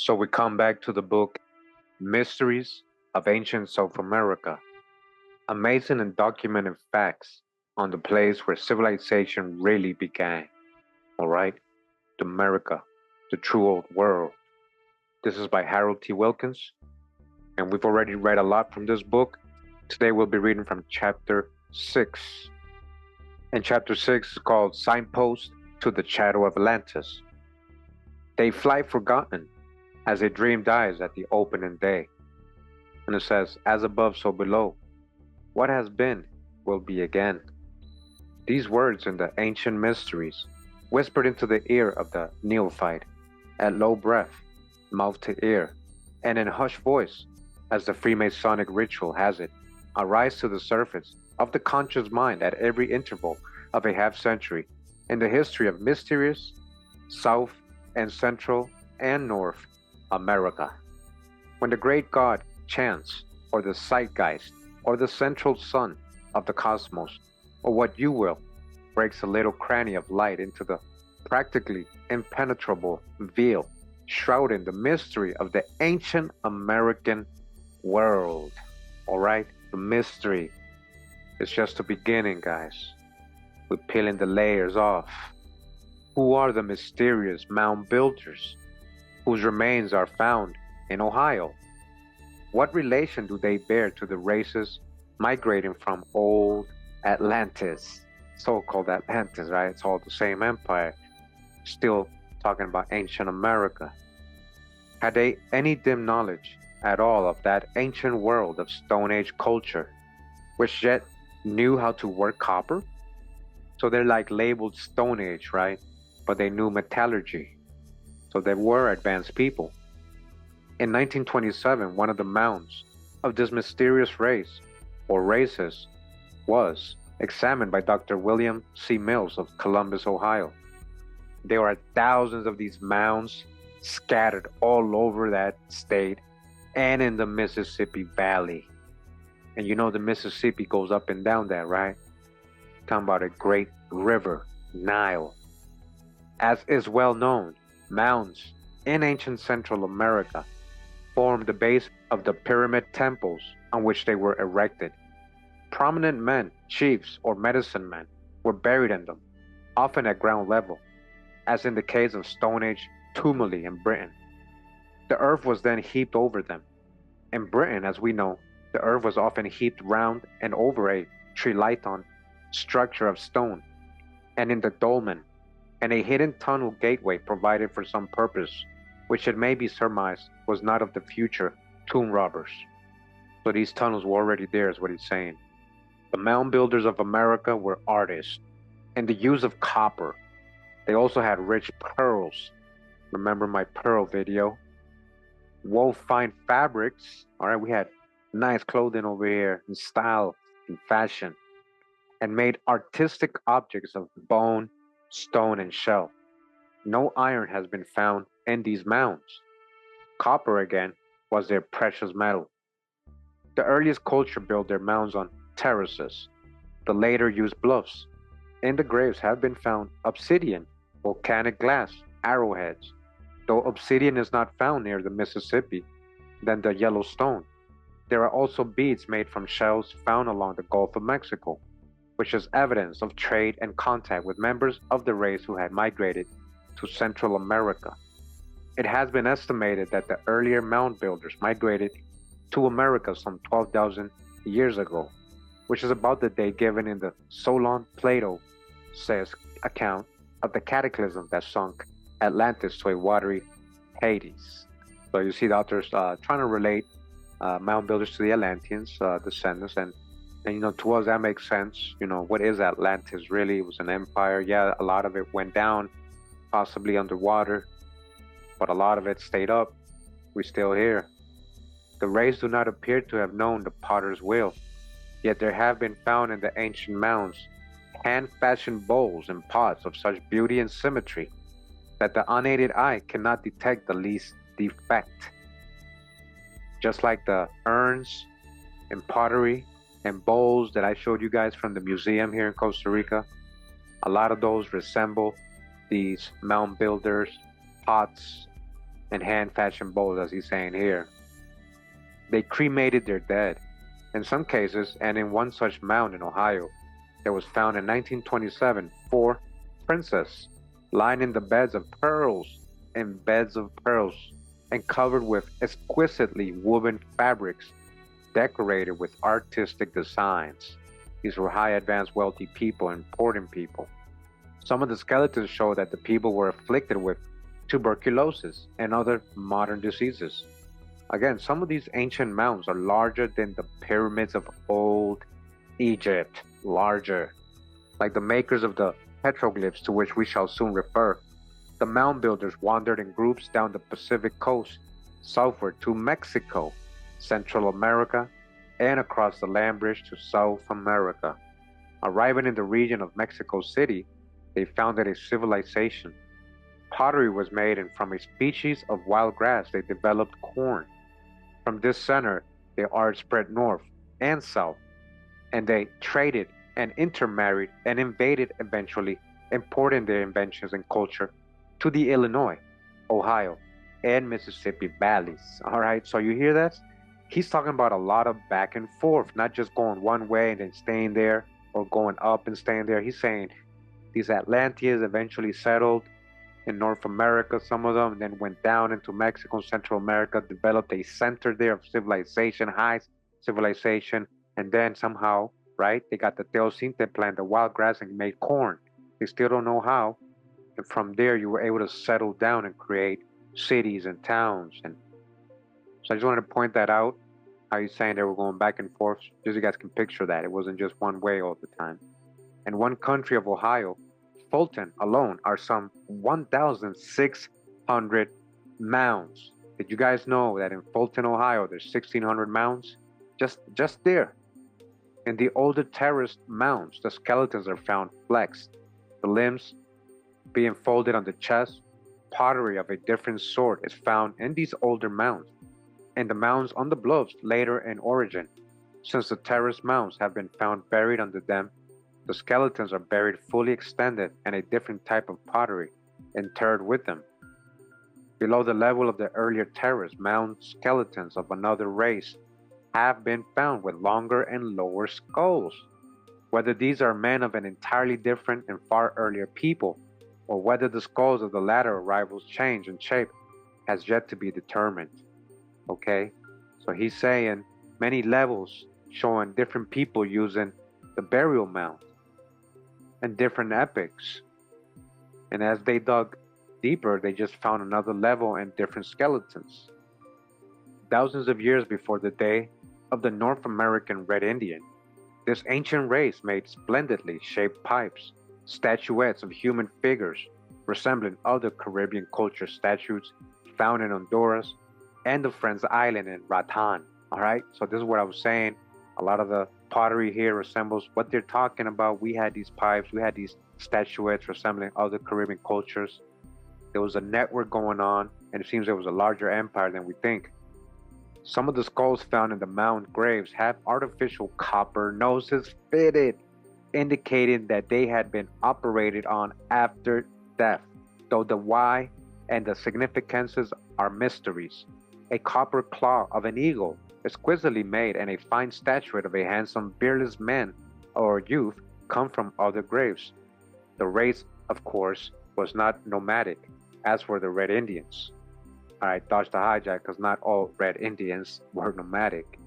So we come back to the book Mysteries of Ancient South America, amazing and documented facts on the place where civilization really began. All right, the America, the true old world. This is by Harold T. Wilkins, and we've already read a lot from this book. Today we'll be reading from chapter 6. And chapter 6 is called Signpost to the Shadow of Atlantis. They fly forgotten as a dream dies at the opening day. And it says, as above, so below. What has been will be again. These words in the ancient mysteries, whispered into the ear of the neophyte, at low breath, mouth to ear, and in hushed voice, as the Freemasonic ritual has it, arise to the surface of the conscious mind at every interval of a half century in the history of mysterious South and Central and North America. When the great God, chance, or the zeitgeist, or the central sun of the cosmos, or what you will, breaks a little cranny of light into the practically impenetrable veil shrouding the mystery of the ancient American world. All right, the mystery is just the beginning, guys. We're peeling the layers off. Who are the mysterious mound builders whose remains are found in Ohio? What relation do they bear to the races migrating from old Atlantis, so-called Atlantis, right? It's all the same empire. Still talking about ancient America. Had they any dim knowledge at all of that ancient world of Stone Age culture, which yet knew how to work copper? So they're like labeled Stone Age, right? But they knew metallurgy. So they were advanced people. In 1927, one of the mounds of this mysterious race, or races, was examined by Dr. William C. Mills of Columbus, Ohio. There are thousands of these mounds scattered all over that state and in the Mississippi Valley. And you know the Mississippi goes up and down that, right? Talking about a great river, Nile. As is well known, mounds in ancient Central America formed the base of the pyramid temples on which they were erected. Prominent men, chiefs, or medicine men were buried in them, often at ground level, as in the case of Stone Age tumuli in Britain. The earth was then heaped over them. In Britain, as we know, the earth was often heaped round and over a trilyton structure of stone, and in the dolmen, and a hidden tunnel gateway provided for some purpose, which it may be surmised was not of the future tomb robbers. So these tunnels were already there, is what he's saying. The mound builders of America were artists in the use of copper. They also had rich pearls. Remember my pearl video? Wove fine fabrics. All right, we had nice clothing over here in style and fashion, and made artistic objects of bone, stone, and shell. No iron has been found in these mounds. Copper, again, was their precious metal. The earliest culture built their mounds on terraces. The later used bluffs. In the graves have been found obsidian, volcanic glass, arrowheads. Though obsidian is not found near the Mississippi, then the Yellowstone. There are also beads made from shells found along the Gulf of Mexico, which is evidence of trade and contact with members of the race who had migrated to Central America. It has been estimated that the earlier mound builders migrated to America some 12,000 years ago, which is about the date given in the Solon Plato says account of the cataclysm that sunk Atlantis to a watery Hades. So you see the authors trying to relate mound builders to the Atlanteans, descendants, and you know, to us that makes sense. You know, what is Atlantis really? It was an empire. Yeah, a lot of it went down, possibly underwater, but a lot of it stayed up. We're still here. The race do not appear to have known the potter's wheel, yet there have been found in the ancient mounds hand-fashioned bowls and pots of such beauty and symmetry that the unaided eye cannot detect the least defect. Just like the urns and pottery and bowls that I showed you guys from the museum here in Costa Rica, a lot of those resemble these mound builders, pots, and hand-fashioned bowls, as he's saying here. They cremated their dead. In some cases, and in one such mound in Ohio, that was found in 1927, 4 princesses lying in the beds of pearls, and covered with exquisitely woven fabrics decorated with artistic designs. These were high advanced wealthy people, important people. Some of the skeletons show that the people were afflicted with tuberculosis and other modern diseases. Again, some of these ancient mounds are larger than the pyramids of old Egypt, larger. Like the makers of the petroglyphs, to which we shall soon refer, the mound builders wandered in groups down the Pacific coast, southward to Mexico, Central America, and across the land bridge to South America. Arriving in the region of Mexico City, they founded a civilization. Pottery was made, and from a species of wild grass they developed corn. From this center, the art spread north and south, and they traded and intermarried and invaded, eventually importing their inventions and culture to the Illinois, Ohio, and Mississippi valleys. All right, so you hear that? He's talking about a lot of back and forth, not just going one way and then staying there, or going up and staying there. He's saying these Atlanteans eventually settled in North America, some of them, and then went down into Mexico and Central America, developed a center there of civilization, high civilization, and then somehow, right, they got the teosinte plant, the wild grass, and made corn. They still don't know how. And from there, you were able to settle down and create cities and towns. And so I just wanted to point that out, how he's saying they were going back and forth, just so you guys can picture that. It wasn't just one way all the time. In one country of Ohio, Fulton alone, are some 1,600 mounds. Did you guys know that in Fulton, Ohio, there's 1,600 mounds? Just there. In the older terraced mounds, the skeletons are found flexed, the limbs being folded on the chest. Pottery of a different sort is found in these older mounds, and the mounds on the bluffs later in origin. Since the terraced mounds have been found buried under them, the skeletons are buried fully extended, and a different type of pottery interred with them. Below the level of the earlier terrace, mound skeletons of another race have been found with longer and lower skulls. Whether these are men of an entirely different and far earlier people, or whether the skulls of the latter arrivals change in shape, has yet to be determined. Okay? So he's saying many levels showing different people using the burial mound and different epochs. And as they dug deeper, they just found another level and different skeletons. Thousands of years before the day of the North American Red Indian, this ancient race made splendidly shaped pipes, statuettes of human figures resembling other Caribbean culture statues found in Honduras and the Friends Island in Ratan. All right, so this is what I was saying. A lot of the pottery here resembles what they're talking about. We had these pipes, we had these statuettes resembling other Caribbean cultures. There was a network going on, and it seems there was a larger empire than we think. Some of the skulls found in the mound graves have artificial copper noses fitted, indicating that they had been operated on after death, though the why and the significances are mysteries. A copper claw of an eagle, exquisitely made, and a fine statuette of a handsome, beardless man or youth come from other graves. The race, of course, was not nomadic, as were the Red Indians. I dodged the hijack because not all Red Indians were nomadic.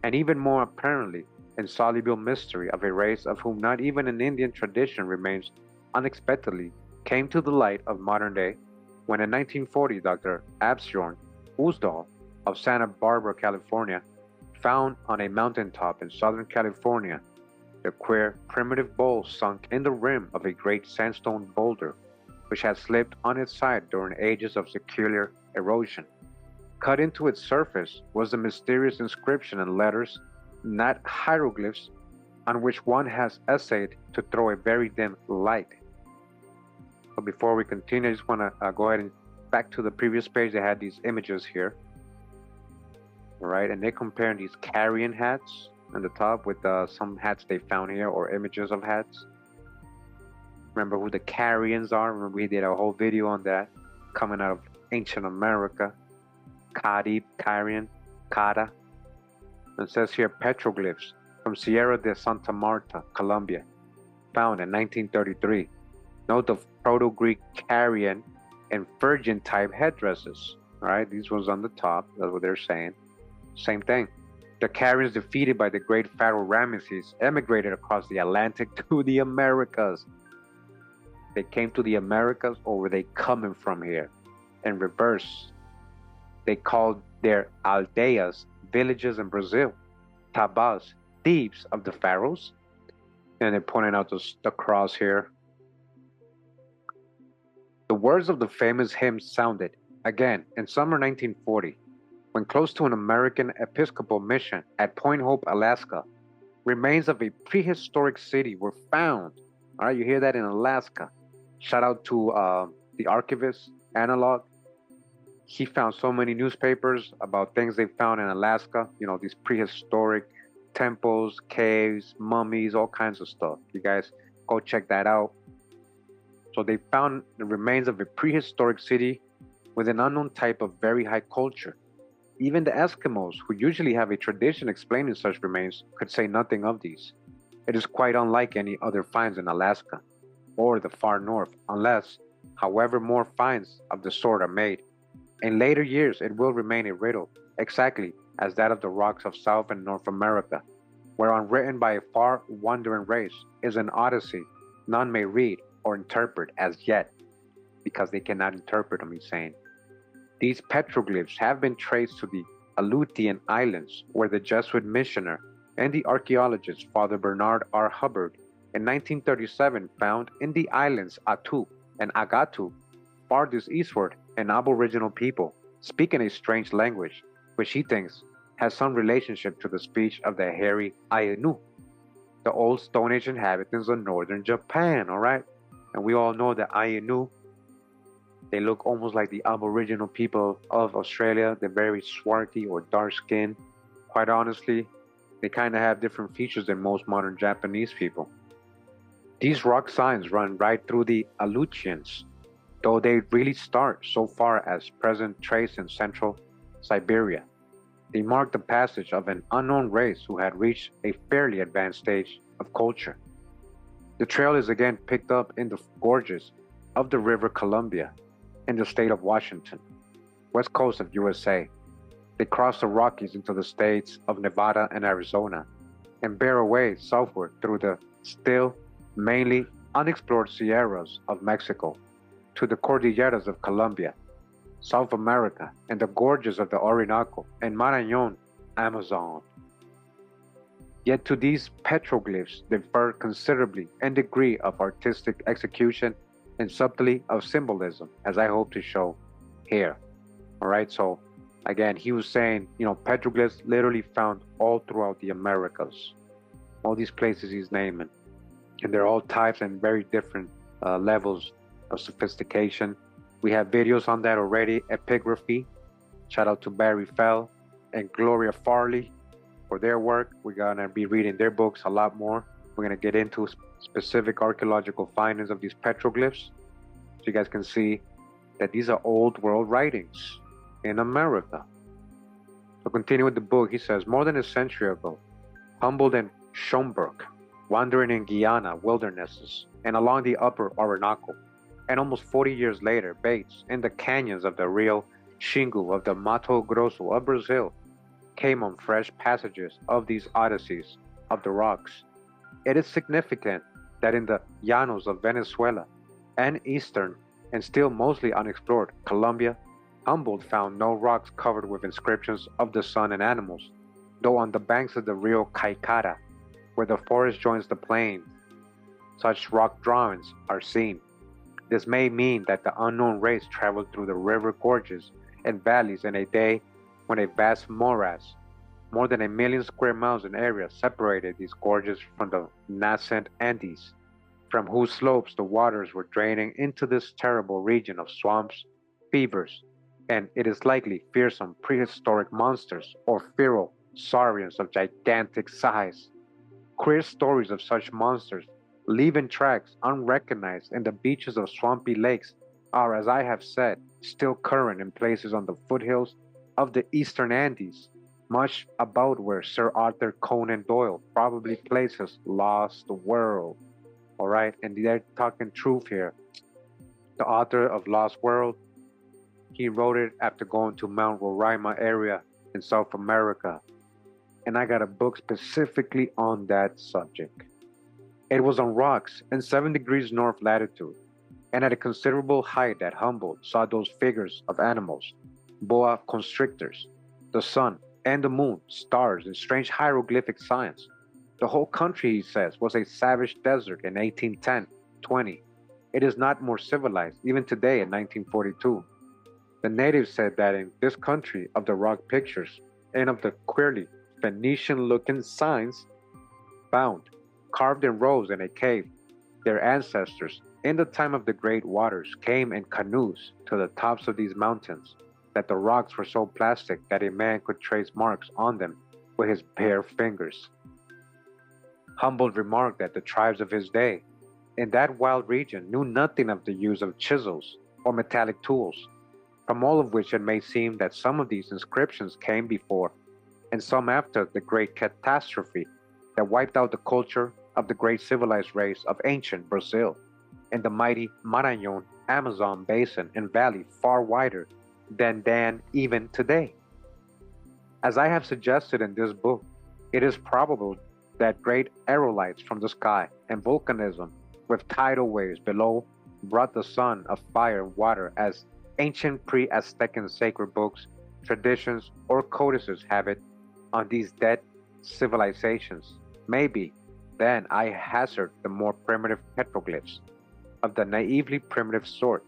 And even more apparently, insoluble mystery of a race of whom not even an Indian tradition remains, unexpectedly came to the light of modern day when in 1940 Dr. Absjorn Usdahl of Santa Barbara, California, found on a mountaintop in Southern California the queer primitive bowl sunk in the rim of a great sandstone boulder, which had slipped on its side during ages of secular erosion. Cut into its surface was the mysterious inscription in letters, not hieroglyphs, on which one has essayed to throw a very dim light. But before we continue, I just want to go ahead and back to the previous page. They had these images here. All right, and they're comparing these carrion hats on the top with some hats they found here, or images of hats. Remember who the carrions are? Remember we did a whole video on that, coming out of ancient America, Carib, Carian, Cara. It says here petroglyphs from Sierra de Santa Marta, Colombia, found in 1933. Note the Proto-Greek Carian and Phrygian type headdresses. All right, these ones on the top, that's what they're saying. Same thing. The Carians, defeated by the great pharaoh Ramesses, emigrated across the Atlantic to the Americas. They came to the Americas, or were they coming from here? In reverse, they called their aldeias, villages in Brazil, tabas, thieves of the pharaohs. And they're pointing out the cross here. The words of the famous hymn sounded, again, in summer 1940, when close to an American Episcopal mission at Point Hope, Alaska, remains of a prehistoric city were found. All right, you hear that in Alaska. Shout out to the archivist, Analog. He found so many newspapers about things they found in Alaska, you know, these prehistoric temples, caves, mummies, all kinds of stuff. You guys go check that out. So they found the remains of a prehistoric city with an unknown type of very high culture. Even the Eskimos, who usually have a tradition explaining such remains, could say nothing of these. It is quite unlike any other finds in Alaska or the far north, unless, however, more finds of the sort are made. In later years, it will remain a riddle, exactly as that of the rocks of South and North America, where unwritten by a far-wandering race is an odyssey none may read or interpret as yet, because they cannot interpret them, he's saying. These petroglyphs have been traced to the Aleutian Islands, where the Jesuit missioner and the archaeologist Father Bernard R. Hubbard in 1937 found in the islands Attu and Agatu, farthest eastward, an aboriginal people speaking a strange language, which he thinks has some relationship to the speech of the hairy Ainu, the old Stone Age inhabitants of northern Japan, all right? And we all know that Ainu, they look almost like the aboriginal people of Australia. They're very swarthy or dark skinned. Quite honestly, they kind of have different features than most modern Japanese people. These rock signs run right through the Aleutians, though they really start so far as present trace in central Siberia. They mark the passage of an unknown race who had reached a fairly advanced stage of culture. The trail is again picked up in the gorges of the River Columbia in the state of Washington, west coast of USA. They cross the Rockies into the states of Nevada and Arizona and bear away southward through the still mainly unexplored Sierras of Mexico to the Cordilleras of Colombia, South America, and the gorges of the Orinoco and Marañón, Amazon. Yet to these petroglyphs differ considerably in degree of artistic execution and subtlety of symbolism, as I hope to show here. All right, so again, he was saying, you know, petroglyphs literally found all throughout the Americas, all these places he's naming, and they're all types and very different levels of sophistication. We have videos on that already. Epigraphy, shout out to Barry Fell and Gloria Farley for their work. We're gonna be reading their books a lot more. We're gonna get into specific archaeological findings of these petroglyphs, so you guys can see that these are old world writings in America. So continue with the book. He says, more than a century ago, Humboldt and Schomburg, wandering in Guyana wildernesses and along the upper Orinoco, and almost 40 years later, Bates, in the canyons of the Rio Xingu of the Mato Grosso of Brazil, came on fresh passages of these odysseys of the rocks. It is significant that in the llanos of Venezuela and eastern and still mostly unexplored Colombia, Humboldt found no rocks covered with inscriptions of the sun and animals, though on the banks of the Rio Caicara, where the forest joins the plain, such rock drawings are seen. This may mean that the unknown race traveled through the river gorges and valleys in a day when a vast morass, more than 1 million square miles in area, separated these gorges from the nascent Andes, from whose slopes the waters were draining into this terrible region of swamps, fevers, and it is likely fearsome prehistoric monsters or feral saurians of gigantic size. Queer stories of such monsters leaving tracks unrecognized in the beaches of swampy lakes are, as I have said, still current in places on the foothills of the eastern Andes, much about where Sir Arthur Conan Doyle probably places Lost World. All right, and they're talking truth here. The author of Lost World, he wrote it after going to Mount Roraima area in South America, and I got a book specifically on that subject. It was on rocks in 7 degrees north latitude, and at a considerable height that Humboldt saw those figures of animals, boa constrictors, the sun and the moon, stars, and strange hieroglyphic signs. The whole country, he says, was a savage desert in 1810-20. It is not more civilized, even today in 1942. The natives said that in this country of the rock pictures and of the queerly Phoenician-looking signs found, carved in rows in a cave, their ancestors, in the time of the great waters, came in canoes to the tops of these mountains, that the rocks were so plastic that a man could trace marks on them with his bare fingers. Humboldt remarked that the tribes of his day in that wild region knew nothing of the use of chisels or metallic tools, from all of which it may seem that some of these inscriptions came before and some after the great catastrophe that wiped out the culture of the great civilized race of ancient Brazil and the mighty Marañón Amazon basin and valley far wider than even today. As I have suggested in this book, it is probable that great aerolites from the sky and volcanism with tidal waves below brought the sun of fire and water as ancient pre-Aztecan sacred books, traditions, or codices have it on these dead civilizations. Maybe, then I hazard the more primitive petroglyphs of the naively primitive sort,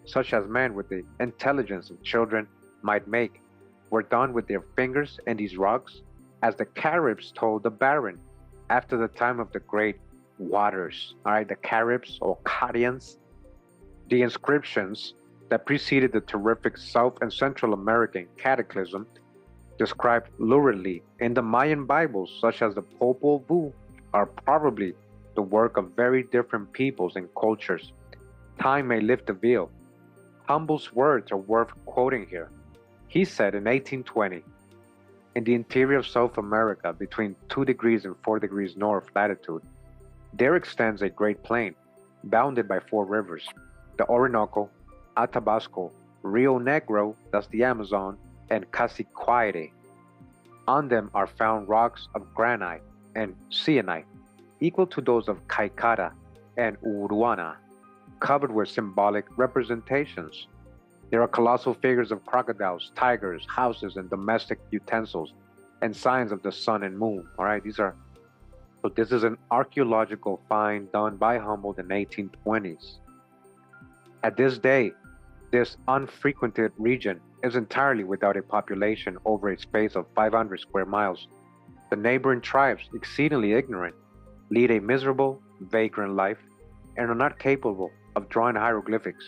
such as men with the intelligence of children might make, were done with their fingers in these rocks, as the Caribs told the Baron after the time of the great waters. All right, the Caribs or Carians. The inscriptions that preceded the terrific South and Central American cataclysm, described luridly in the Mayan Bibles, such as the Popol Vuh, are probably the work of very different peoples and cultures. Time may lift the veil. Humboldt's words are worth quoting here. He said in 1820, in the interior of South America, between 2 degrees and 4 degrees north latitude, there extends a great plain, bounded by 4 rivers, the Orinoco, Atabasco, Rio Negro, thus the Amazon, and Cassiquiare. On them are found rocks of granite and syenite, equal to those of Caicara and Uruana, covered with symbolic representations. There are colossal figures of crocodiles, tigers, houses, and domestic utensils, and signs of the sun and moon. All right, so this is an archaeological find done by Humboldt in the 1820s. At this day, this unfrequented region is entirely without a population over a space of 500 square miles. The neighboring tribes, exceedingly ignorant, lead a miserable, vagrant life and are not capable of drawing hieroglyphics.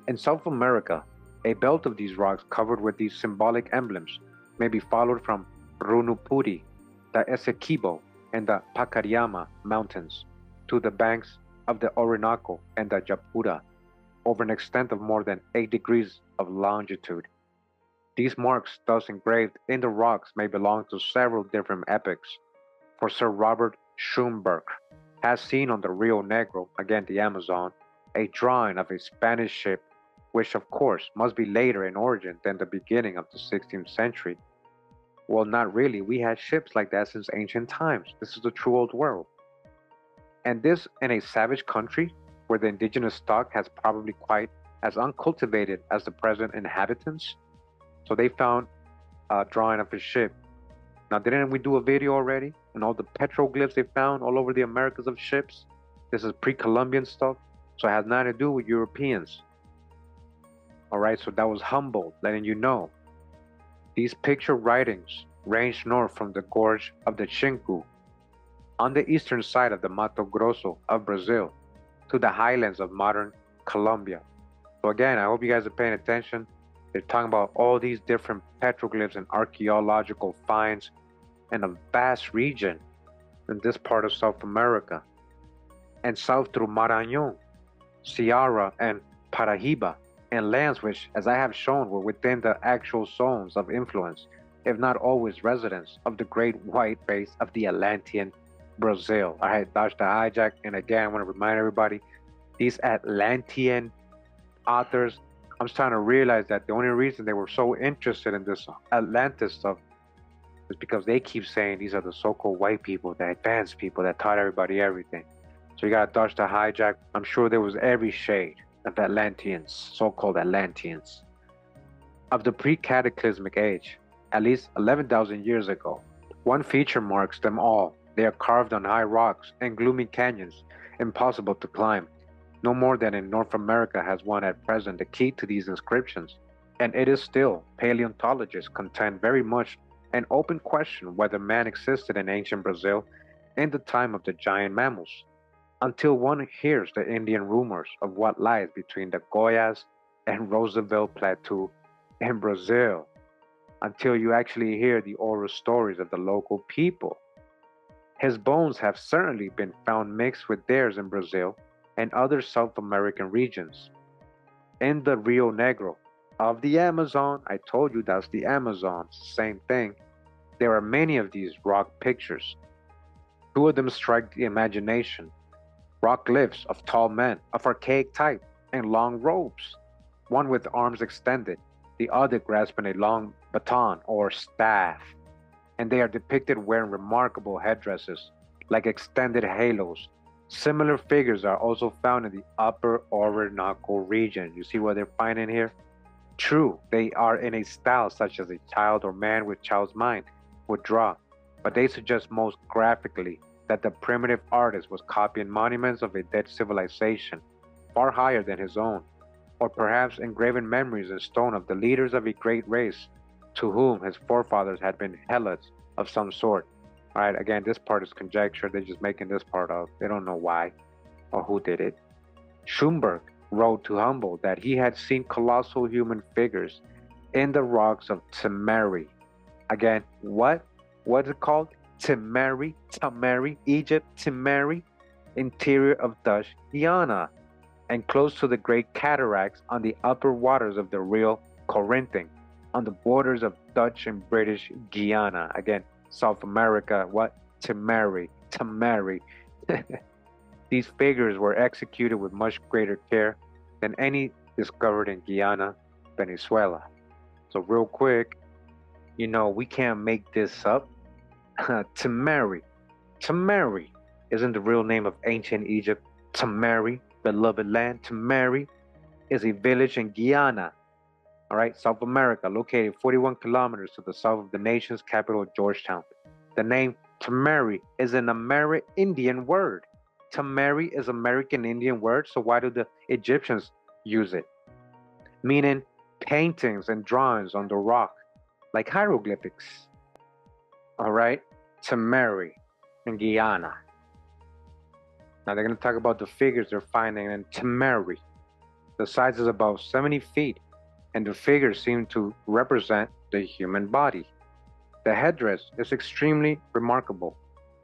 In South America, a belt of these rocks covered with these symbolic emblems may be followed from Runupuri, the Essequibo, and the Pacariama mountains to the banks of the Orinoco and the Japura, over an extent of more than 8 degrees of longitude. These marks thus engraved in the rocks may belong to several different epochs, for Sir Robert Schomburgk has seen on the Rio Negro, again the Amazon, a drawing of a Spanish ship, which of course must be later in origin than the beginning of the 16th century. Well, not really. We had ships like that since ancient times. This is the true old world. And this in a savage country where the indigenous stock has probably quite as uncultivated as the present inhabitants. So they found a drawing of a ship. Now, didn't we do a video already? And all the petroglyphs they found all over the Americas of ships? This is pre-Columbian stuff, so it has nothing to do with Europeans. All right, so that was Humboldt letting you know. These picture writings range north from the gorge of the Chincu, on the eastern side of the Mato Grosso of Brazil, to the highlands of modern Colombia. So again, I hope you guys are paying attention. They're talking about all these different petroglyphs and archaeological finds in a vast region in this part of South America, and south through Marañón, Ceará, and Parahiba, and lands which, as I have shown, were within the actual zones of influence, if not always residents, of the great white race of the Atlantean Brazil. I had dodged the hijack, and again, I want to remind everybody, these Atlantean authors, I'm trying to realize that the only reason they were so interested in this Atlantis stuff is because they keep saying these are the so-called white people, the advanced people that taught everybody everything. So you gotta dodge the hijack. I'm sure there was every shade of Atlanteans, so-called Atlanteans, of the pre-cataclysmic age, at least 11,000 years ago. One feature marks them all. They are carved on high rocks and gloomy canyons, impossible to climb. No more than in North America has one at present the key to these inscriptions, and it is still, paleontologists contend, very much an open question whether man existed in ancient Brazil in the time of the giant mammals, until one hears the Indian rumors of what lies between the Goyas and Roosevelt Plateau in Brazil, until you actually hear the oral stories of the local people. His bones have certainly been found mixed with theirs in Brazil and other South American regions. In the Rio Negro of the Amazon, I told you that's the Amazon, same thing, there are many of these rock pictures. Two of them strike the imagination. Rock glyphs of tall men of archaic type and long robes, one with arms extended, the other grasping a long baton or staff, and they are depicted wearing remarkable headdresses like extended halos. Similar figures are also found in the upper Orinoco region. You see what they're finding here? True, they are in a style such as a child or man with child's mind would draw, but they suggest most graphically that the primitive artist was copying monuments of a dead civilization far higher than his own, or perhaps engraving memories in stone of the leaders of a great race to whom his forefathers had been helots of some sort. All right, again, this part is conjecture. They're just making this part up. They don't know why or who did it. Schumberg wrote to Humboldt that he had seen colossal human figures in the rocks of Temeri. Again, what is it called? Temeri, Egypt, Temeri, interior of Dutch Guiana, and close to the great cataracts on the upper waters of the Rio Corinthing, on the borders of Dutch and British Guiana. Again, South America, what? Temeri. These figures were executed with much greater care than any discovered in Guyana, Venezuela. So real quick, we can't make this up. Temeri isn't the real name of ancient Egypt. Temeri, beloved land. Temeri is a village in Guyana, all right, South America, located 41 kilometers to the south of the nation's capital, Georgetown. The name Temeri is an Amerindian word. Temeri is American Indian word, so why do the Egyptians use it? Meaning paintings and drawings on the rock, like hieroglyphics. All right, Temeri in Guyana. Now they're going to talk about the figures they're finding in Temeri. The size is about 70 feet, and the figures seem to represent the human body. The headdress is extremely remarkable.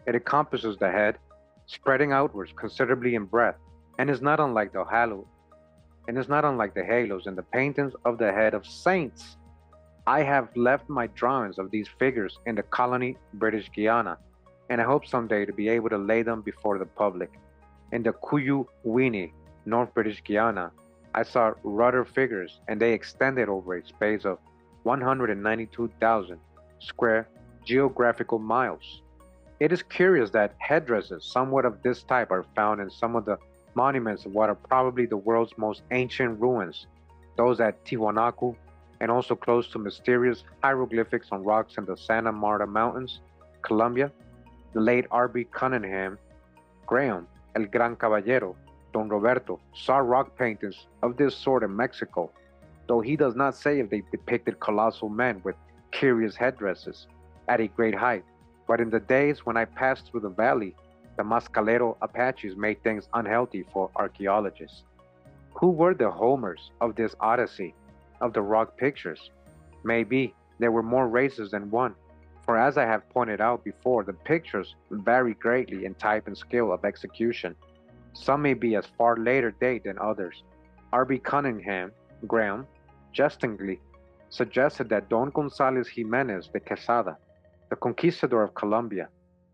It encompasses the head, spreading outwards considerably in breadth, and is not unlike the halos in the paintings of the head of saints. I have left my drawings of these figures in the colony British Guiana, and I hope someday to be able to lay them before the public. In the Kuyuwini, North British Guiana, I saw rudder figures, and they extended over a space of 192,000 square geographical miles. It is curious that headdresses somewhat of this type are found in some of the monuments of what are probably the world's most ancient ruins, those at Tiwanaku, and also close to mysterious hieroglyphics on rocks in the Santa Marta Mountains, Colombia. The late R.B. Cunningham Graham, El Gran Caballero, Don Roberto, saw rock paintings of this sort in Mexico, though he does not say if they depicted colossal men with curious headdresses at a great height. But in the days when I passed through the valley, the Mascalero Apaches made things unhealthy for archaeologists. Who were the Homers of this odyssey of the rock pictures? Maybe there were more races than one, for as I have pointed out before, the pictures vary greatly in type and skill of execution. Some may be as far later date than others, R.B. Cunningham, Graham, jestingly suggested that Don Gonzalez Jimenez de Quesada, the conquistador of Colombia,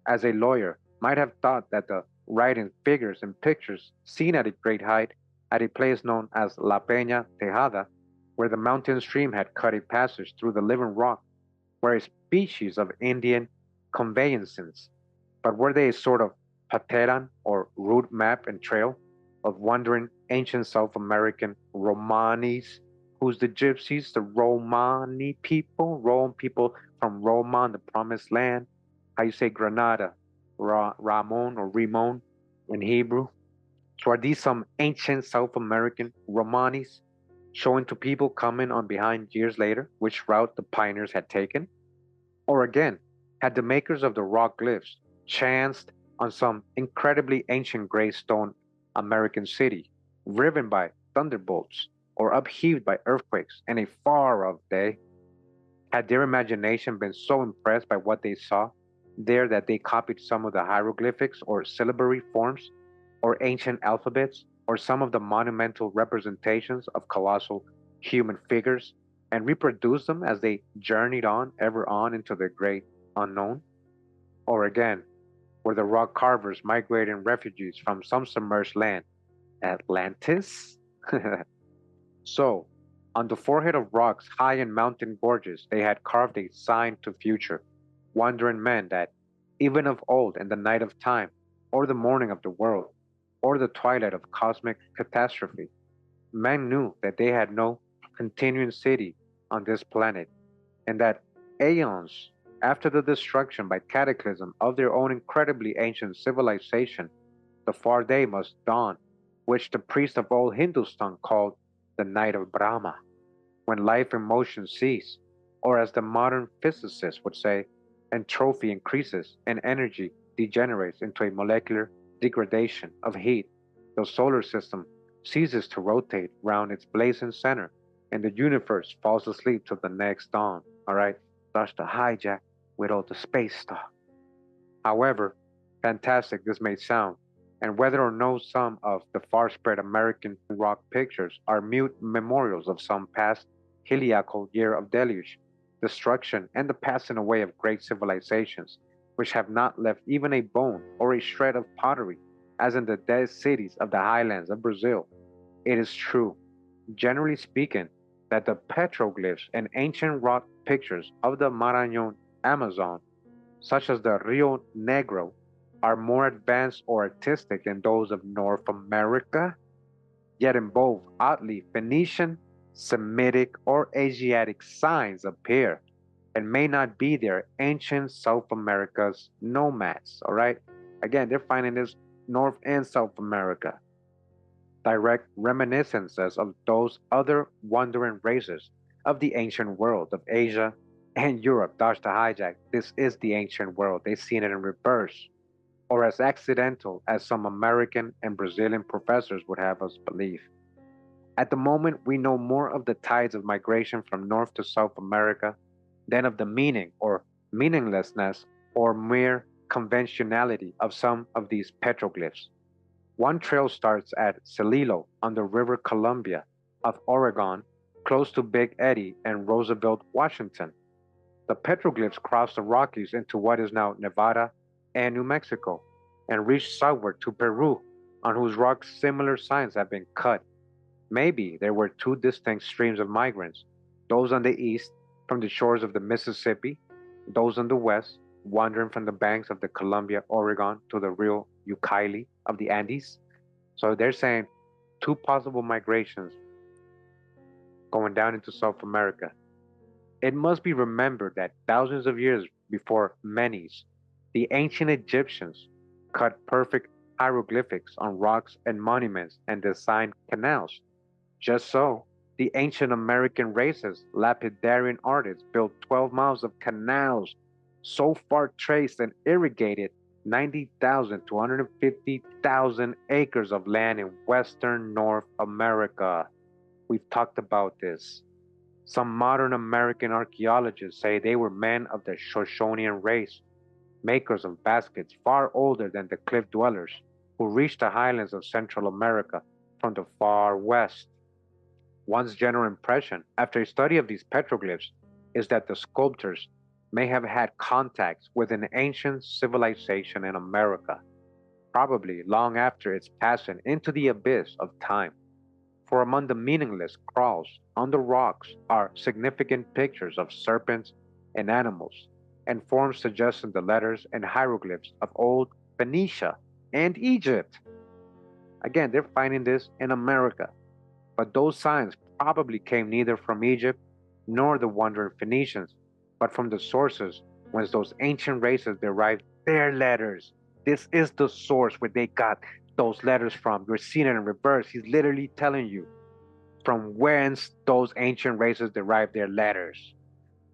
as a lawyer, might have thought that the writing, figures, and pictures seen at a great height at a place known as La Peña Tejada, where the mountain stream had cut a passage through the living rock, were a species of Indian conveyances, but were they a sort of pateran or route map and trail of wandering ancient South American Romanis, who's the gypsies, the Romani people, Rome people from Roma, the promised land, how you say Granada, Ramon or Rimon in Hebrew. So are these some ancient South American Romanis showing to people coming on behind years later which route the pioneers had taken? Or again, had the makers of the rock glyphs chanced on some incredibly ancient gray stone American city, riven by thunderbolts or upheaved by earthquakes in a far off day? Had their imagination been so impressed by what they saw there that they copied some of the hieroglyphics or syllabary forms, or ancient alphabets, or some of the monumental representations of colossal human figures, and reproduced them as they journeyed on, ever on into the great unknown? Or again, were the rock carvers migrating refugees from some submerged land, Atlantis? So, on the forehead of rocks high in mountain gorges, they had carved a sign to future, wandering men that, even of old in the night of time, or the morning of the world, or the twilight of cosmic catastrophe, men knew that they had no continuing city on this planet, and that aeons after the destruction by cataclysm of their own incredibly ancient civilization, the far day must dawn, which the priest of old Hindustan called the night of Brahma, when life and motion cease, or as the modern physicists would say, entropy increases and energy degenerates into a molecular degradation of heat. The solar system ceases to rotate round its blazing center, and the universe falls asleep till the next dawn. All right, that's the hijack with all the space stuff. However fantastic this may sound, and whether or no some of the far spread American rock pictures are mute memorials of some past heliacal year of deluge, destruction, and the passing away of great civilizations, which have not left even a bone or a shred of pottery, as in the dead cities of the highlands of Brazil, it is true, generally speaking, that the petroglyphs and ancient rock pictures of the Marañon Amazon, such as the Rio Negro, are more advanced or artistic than those of North America, yet in both oddly Phoenician, Semitic, or Asiatic signs appear and may not be their ancient South America's nomads. All right, again, they're finding this North and South America, direct reminiscences of those other wandering races of the ancient world of Asia and Europe. Dodge the hijack. This is the ancient world. They've seen it in reverse, or as accidental as some American and Brazilian professors would have us believe. At the moment, we know more of the tides of migration from North to South America than of the meaning or meaninglessness or mere conventionality of some of these petroglyphs. One trail starts at Celilo on the River Columbia of Oregon, close to Big Eddy and Roosevelt, Washington. The petroglyphs cross the Rockies into what is now Nevada and New Mexico, and reach southward to Peru, on whose rocks similar signs have been cut. Maybe there were two distinct streams of migrants, those on the east from the shores of the Mississippi, those on the west wandering from the banks of the Columbia, Oregon to the Rio Ucayali of the Andes. So they're saying two possible migrations going down into South America. It must be remembered that thousands of years before Menes, the ancient Egyptians cut perfect hieroglyphics on rocks and monuments and designed canals. Just so, the ancient American races, lapidarian artists, built 12 miles of canals so far traced and irrigated 90,000 to 150,000 acres of land in western North America. We've talked about this. Some modern American archaeologists say they were men of the Shoshonean race, makers of baskets far older than the cliff dwellers who reached the highlands of Central America from the far west. One's general impression after a study of these petroglyphs is that the sculptors may have had contacts with an ancient civilization in America, probably long after its passing into the abyss of time. For among the meaningless crawls on the rocks are significant pictures of serpents and animals, and forms suggesting the letters and hieroglyphs of old Phoenicia and Egypt. Again, they're finding this in America, but those signs probably came neither from Egypt nor the wandering Phoenicians, but from the sources whence those ancient races derived their letters. This is the source where they got those letters from. You're seeing it in reverse. He's literally telling you from whence those ancient races derived their letters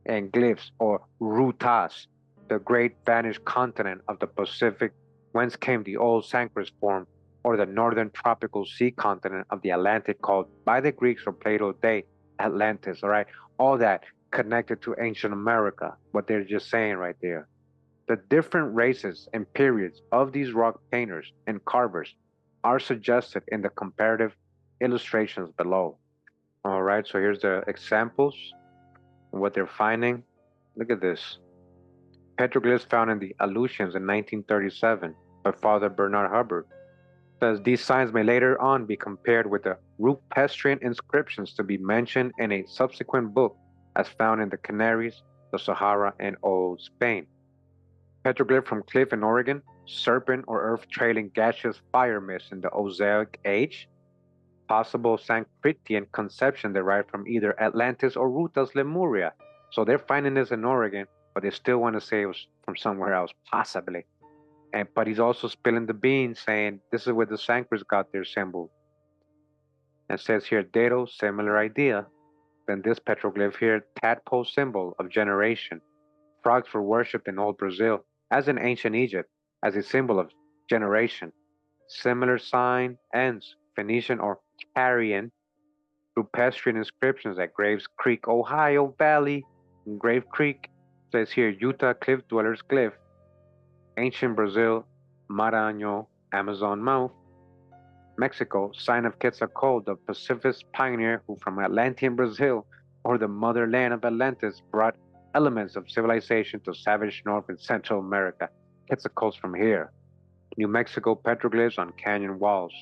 and glyphs or rutas, the great vanished continent of the Pacific, whence came the old Sanskrit form, or the northern tropical sea continent of the Atlantic, called by the Greeks or Plato they Atlantis. All right, all that connected to ancient America, what they're just saying right there. The different races and periods of these rock painters and carvers are suggested in the comparative illustrations below. All right, so here's the examples and what they're finding. Look at this. Petroglyphs found in the Aleutians in 1937 by Father Bernard Hubbard. Says these signs may later on be compared with the Rupestриan inscriptions to be mentioned in a subsequent book as found in the Canaries, the Sahara, and Old Spain. Petroglyph from Cliff in Oregon, serpent or earth-trailing gaseous fire mist in the Ozoic Age. Possible Sanskritan conception derived from either Atlantis or Rutas Lemuria. So they're finding this in Oregon, but they still want to say it was from somewhere else, possibly. But he's also spilling the beans, saying this is where the Sanskrit got their symbol. And says here, Dato, similar idea. Then this petroglyph here, tadpole symbol of generation. Frogs were worshipped in old Brazil, as in ancient Egypt, as a symbol of generation. Similar sign ends, Phoenician or Carian, Rupestриan inscriptions at Graves Creek, Ohio Valley. Grave Creek says here, Utah Cliff Dwellers Glyph. Ancient Brazil, Maranhão, Amazon mouth. Mexico, sign of Quetzalcoatl, the pacifist pioneer who from Atlantean Brazil, or the motherland of Atlantis, brought elements of civilization to savage North and Central America. Quetzalcoatl's from here. New Mexico petroglyphs on canyon walls.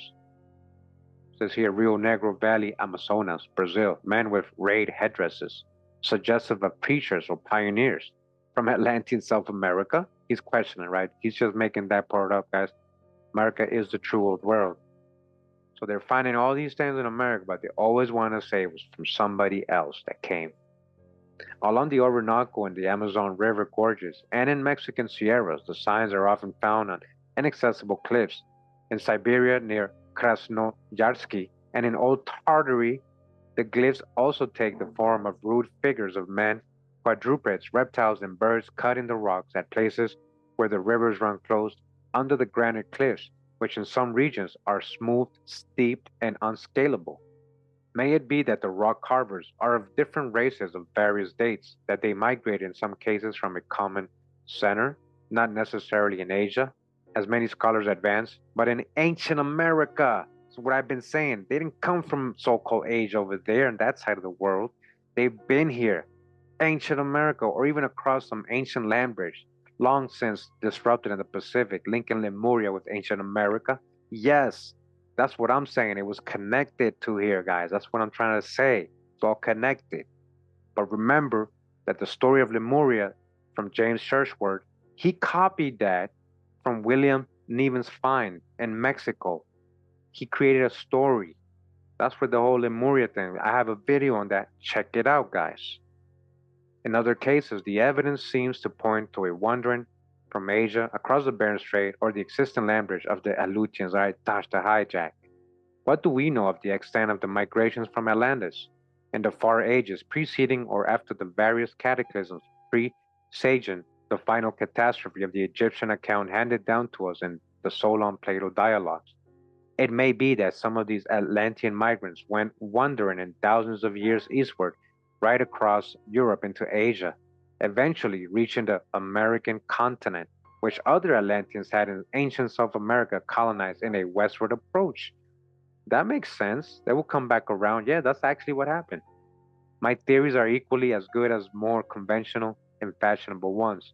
Says here, Rio Negro Valley, Amazonas, Brazil, men with rayed headdresses, suggestive of preachers or pioneers. From Atlantean South America, he's questioning, right? He's just making that part up, guys. America is the true old world. So they're finding all these things in America, but they always want to say it was from somebody else that came. Along the Orinoco and the Amazon River gorges and in Mexican sierras, the signs are often found on inaccessible cliffs. In Siberia near Krasnoyarsky and in Old Tartary, the glyphs also take the form of rude figures of men, quadrupeds, reptiles, and birds cut in the rocks at places where the rivers run close under the granite cliffs, which in some regions are smooth, steep, and unscalable. May it be that the rock carvers are of different races of various dates, that they migrate in some cases from a common center, not necessarily in Asia, as many scholars advance, but in ancient America. That's what I've been saying. They didn't come from so-called Asia over there on that side of the world. They've been here, ancient America, or even across some ancient land bridge, long since disrupted in the Pacific, linking Lemuria with ancient America. Yes, that's what I'm saying. It was connected to here, guys. That's what I'm trying to say. It's all connected. But remember that the story of Lemuria from James Churchward, he copied that from William Nevins Fine in Mexico. He created a story. That's for the whole Lemuria thing. I have a video on that. Check it out, guys. In other cases, the evidence seems to point to a wandering from Asia across the Bering Strait or the existing land bridge of the Aleutians. I touched the hijack. What do we know of the extent of the migrations from Atlantis in the far ages preceding or after the various cataclysms presaging the final catastrophe of the Egyptian account handed down to us in the Solon Plato dialogues? It may be that some of these Atlantean migrants went wandering in thousands of years eastward, right across Europe into Asia, eventually reaching the American continent, which other Atlanteans had in ancient South America colonized in a westward approach. That makes sense. They will come back around. Yeah, that's actually what happened. My theories are equally as good as more conventional and fashionable ones,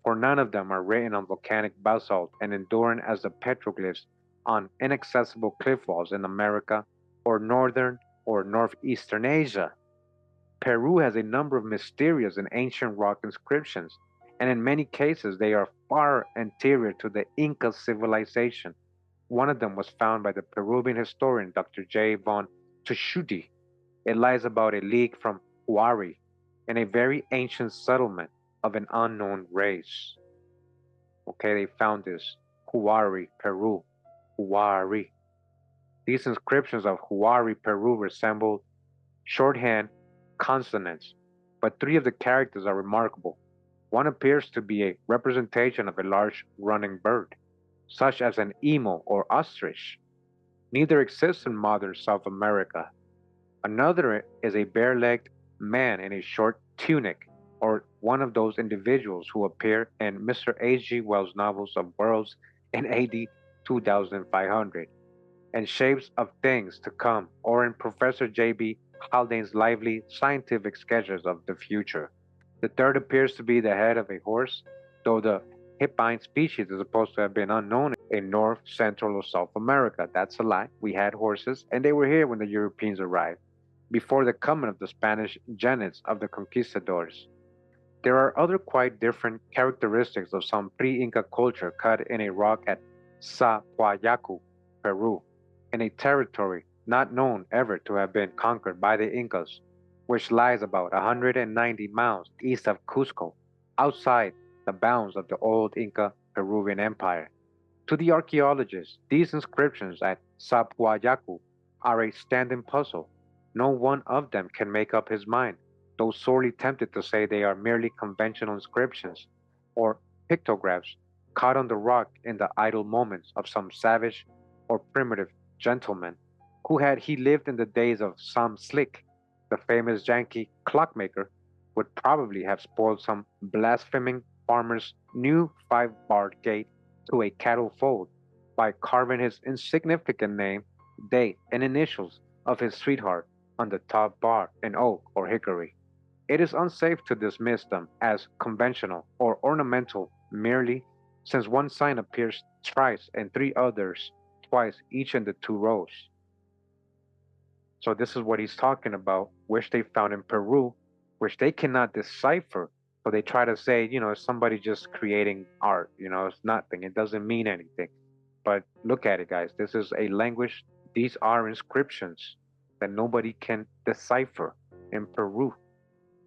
for none of them are written on volcanic basalt and enduring as the petroglyphs on inaccessible cliff walls in America or northern or northeastern Asia. Peru has a number of mysterious and ancient rock inscriptions, and in many cases they are far anterior to the Inca civilization. One of them was found by the Peruvian historian Dr. J. von Tushudi. It lies about a league from Huari, in a very ancient settlement of an unknown race. Okay, they found this. Huari, Peru. Huari. These inscriptions of Huari, Peru resemble shorthand consonants, but three of the characters are remarkable. One appears to be a representation of a large running bird, such as an emu or ostrich. Neither exists in modern South America. Another is a bare-legged man in a short tunic, or one of those individuals who appear in Mr. H. G. Wells' novels of worlds in AD 2500 and shapes of things to come, or in Professor J. B. Haldane's lively scientific sketches of the future. The third appears to be the head of a horse, though the hippine species is supposed to have been unknown in North, Central, or South America. That's a lie. We had horses, and they were here when the Europeans arrived, before the coming of the Spanish genets of the conquistadors. There are other quite different characteristics of some pre-Inca culture cut in a rock at Zahualcoyot, Peru, in a territory not known ever to have been conquered by the Incas, which lies about 190 miles east of Cusco, outside the bounds of the old Inca Peruvian Empire. To the archaeologists, these inscriptions at Zahualcoyot are a standing puzzle. No one of them can make up his mind, though sorely tempted to say they are merely conventional inscriptions, or pictographs caught on the rock in the idle moments of some savage or primitive gentleman, who, had he lived in the days of Sam Slick, the famous Yankee clockmaker, would probably have spoiled some blaspheming farmer's new 5-barred gate to a cattle fold by carving his insignificant name, date, and initials of his sweetheart on the top bar in oak or hickory. It is unsafe to dismiss them as conventional or ornamental merely since one sign appears thrice and three others twice each in the two rows. So this is what he's talking about, which they found in Peru, which they cannot decipher. So they try to say, it's somebody just creating art, it's nothing. It doesn't mean anything. But look at it, guys. This is a language. These are inscriptions that nobody can decipher in Peru.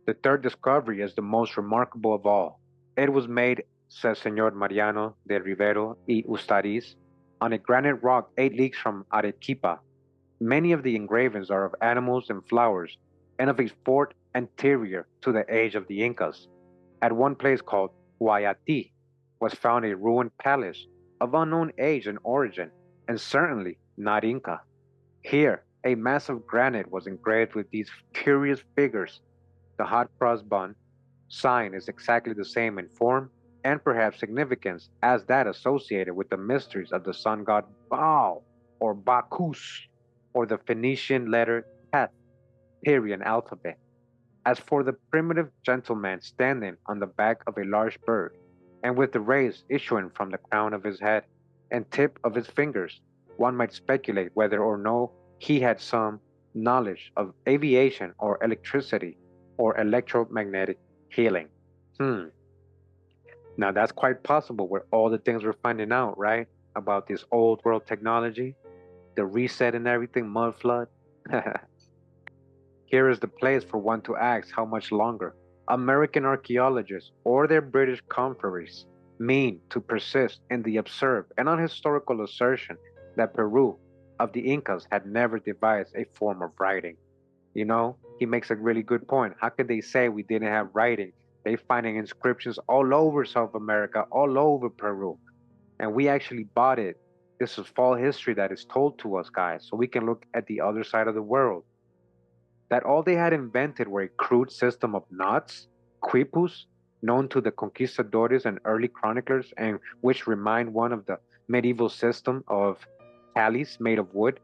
The third discovery is the most remarkable of all. It was made, says Señor Mariano de Rivero y Ustariz, on a granite rock 8 leagues from Arequipa. Many of the engravings are of animals and flowers, and of a fort anterior to the age of the Incas. At one place called Huayati was found a ruined palace of unknown age and origin, and certainly not Inca. Here, a mass of granite was engraved with these curious figures. The hot cross bun sign is exactly the same in form and perhaps significance as that associated with the mysteries of the sun god Baal or Bacchus, or the Phoenician letter Tet, Tyrian alphabet. As for the primitive gentleman standing on the back of a large bird, and with the rays issuing from the crown of his head and tip of his fingers, one might speculate whether or no he had some knowledge of aviation or electricity or electromagnetic healing. Hmm. Now that's quite possible with all the things we're finding out, right? About this old world technology, the reset and everything, mud flood. Here is the place for one to ask how much longer American archaeologists or their British conferees mean to persist in the absurd and unhistorical assertion that Peru of the Incas had never devised a form of writing. He makes a really good point. How could they say we didn't have writing? They finding inscriptions all over South America, all over Peru, and we actually bought it. This is fall history that is told to us, guys, so we can look at the other side of the world. That all they had invented were a crude system of knots, quipus, known to the conquistadores and early chroniclers, and which remind one of the medieval system of tallies made of wood,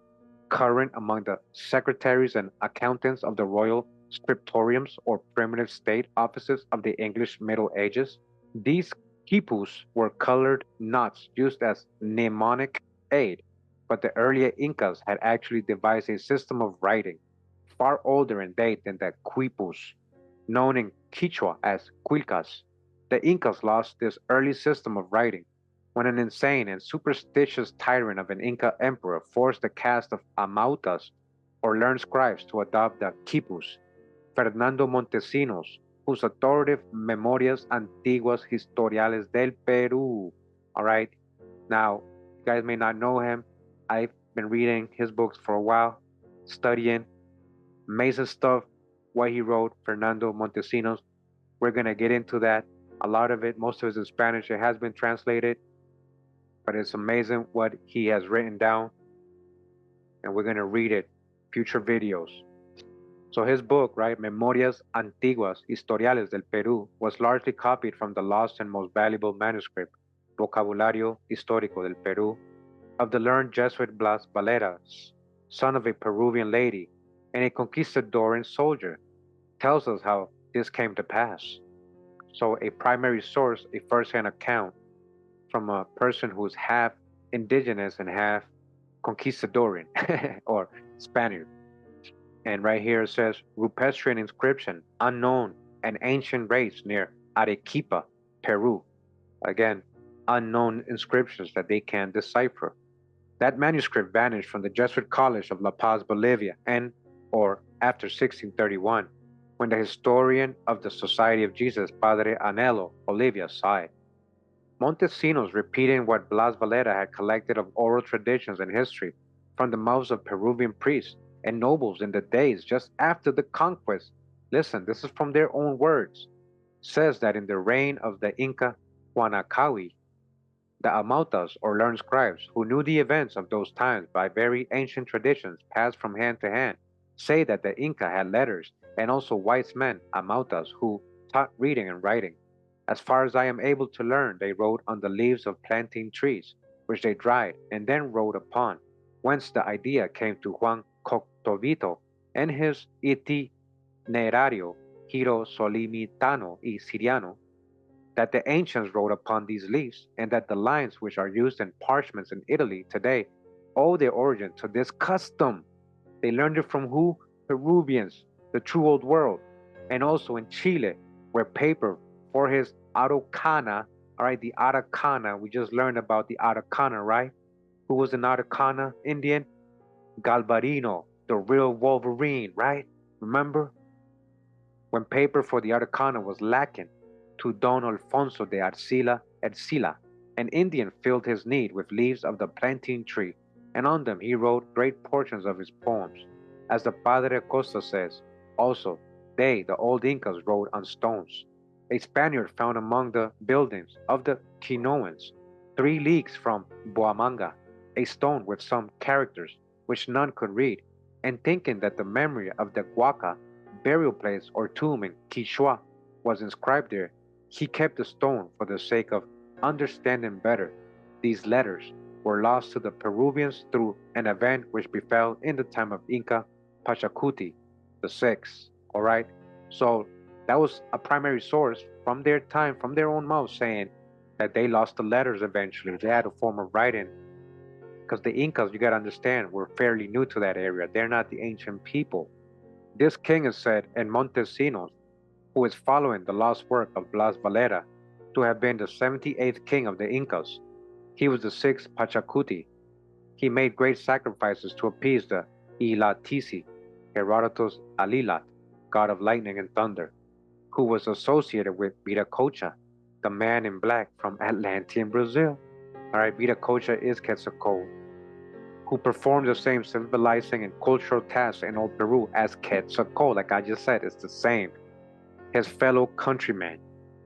current among the secretaries and accountants of the royal scriptoriums or primitive state offices of the English Middle Ages. These quipus were colored knots used as mnemonic aid, but the earlier Incas had actually devised a system of writing far older in date than the quipus, known in Quichua as quilcas. The Incas lost this early system of writing when an insane and superstitious tyrant of an Inca emperor forced the caste of amautas, or learned scribes, to adopt the quipus. Fernando Montesinos, whose authoritative Memorias Antiguas Historiales del Perú. All right, now you guys may not know him. I've been reading his books for a while, studying amazing stuff. What he wrote, Fernando Montesinos. We're gonna get into that. A lot of it, most of it is in Spanish. It has been translated, but it's amazing what he has written down, and we're gonna read it. Future videos. So his book, right, Memorias Antiguas Historiales del Perú, was largely copied from the lost and most valuable manuscript, Vocabulario Histórico del Perú, of the learned Jesuit Blas Valera, son of a Peruvian lady and a conquistadoran soldier. Tells us how this came to pass. So a primary source, a first-hand account from a person who's half indigenous and half conquistadoran or Spaniard. And right here it says Rupestриan inscription, unknown, an ancient race near Arequipa, Peru. Again, unknown inscriptions that they can't decipher. That manuscript vanished from the Jesuit College of La Paz, Bolivia, and or after 1631, when the historian of the Society of Jesus, Padre Anelo Olivia, saw it. Montesinos, repeating what Blas Valera had collected of oral traditions and history from the mouths of Peruvian priests and nobles in the days just after the conquest. Listen, this is from their own words. Says that in the reign of the Inca Huanacawi, the Amautas, or learned scribes, who knew the events of those times by very ancient traditions passed from hand to hand, say that the Inca had letters and also wise men, Amautas, who taught reading and writing. As far as I am able to learn, they wrote on the leaves of plantain trees, which they dried and then wrote upon, whence the idea came to Juan Coctovito and his Itinerario Hierosolimitano y Siriano, that the ancients wrote upon these leaves, and that the lines which are used in parchments in Italy today owe their origin to this custom. They learned it from who? Peruvians, the true old world, and also in Chile, where paper for his Araucana, all right, the Araucana, we just learned about the Araucana, right? Who was an Araucana Indian? Galvarino, the real Wolverine, right? Remember? When paper for the Araucana was lacking, to Don Alfonso de Ercila, an Indian filled his need with leaves of the plantain tree, and on them he wrote great portions of his poems. As the Padre Acosta says, also, they, the old Incas, wrote on stones. A Spaniard found among the buildings of the Quinoans, 3 leagues from Buamanga, a stone with some characters which none could read, and thinking that the memory of the Huaca, burial place or tomb in Quichua, was inscribed there, he kept the stone for the sake of understanding better. These letters were lost to the Peruvians through an event which befell in the time of Inca Pachacuti VI. All right, so that was a primary source from their time, from their own mouth, saying that they lost the letters eventually. They had a form of writing, because the Incas, you got to understand, were fairly new to that area. They're not the ancient people. This king is said in Montesinos, who is following the lost work of Blas Valera, to have been the 78th king of the Incas. He was the 6th Pachacuti. He made great sacrifices to appease the Ilatisi, Herodotus Alilat, god of lightning and thunder, who was associated with Viracocha, the man in black from Atlantean Brazil. All right, Viracocha is Quetzalcoatl, who performed the same civilizing and cultural tasks in Old Peru as Quetzalcoatl. Like I just said, it's the same. His fellow countrymen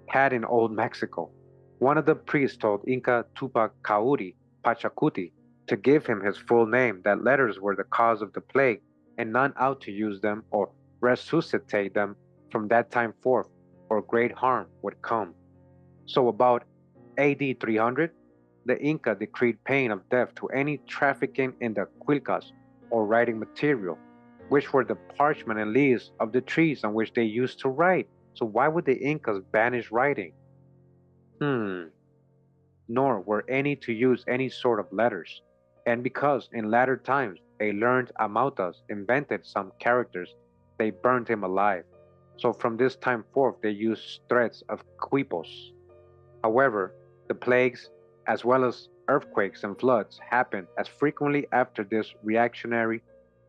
had in Old Mexico. One of the priests told Inca Tupac Cauri Pachacuti to give him his full name, that letters were the cause of the plague, and none ought to use them or resuscitate them from that time forth, or great harm would come. So about AD 300, the Inca decreed pain of death to any trafficking in the quilcas, or writing material, which were the parchment and leaves of the trees on which they used to write. So why would the Incas banish writing? Hmm. Nor were any to use any sort of letters. And because in latter times a learned Amautas invented some characters, they burned him alive. So from this time forth they used threats of quipos. However, the plagues, as well as earthquakes and floods, happened as frequently after this reactionary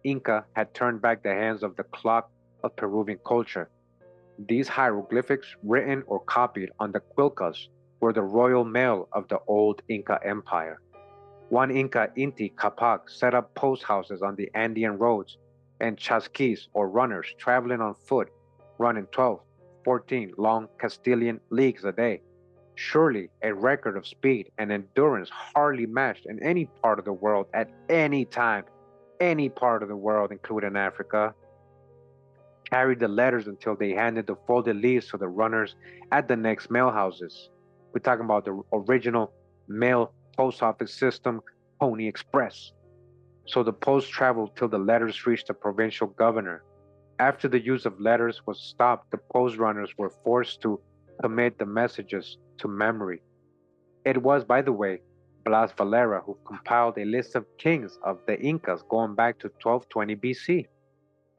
Inca had turned back the hands of the clock of Peruvian culture. These hieroglyphics, written or copied on the quilcas, were the royal mail of the old Inca Empire. One Inca Inti Capac set up post houses on the Andean roads, and chasquis or runners traveling on foot, running 12, 14 long Castilian leagues a day. Surely a record of speed and endurance hardly matched in any part of the world at any time, any part of the world, including Africa. Carried the letters until they handed the folded leaves to the runners at the next mail houses. We're talking about the original mail post office system, Pony Express. So the post traveled till the letters reached the provincial governor. After the use of letters was stopped, the post runners were forced to commit the messages to memory. It was, by the way, Blas Valera who compiled a list of kings of the Incas going back to 1220 BC,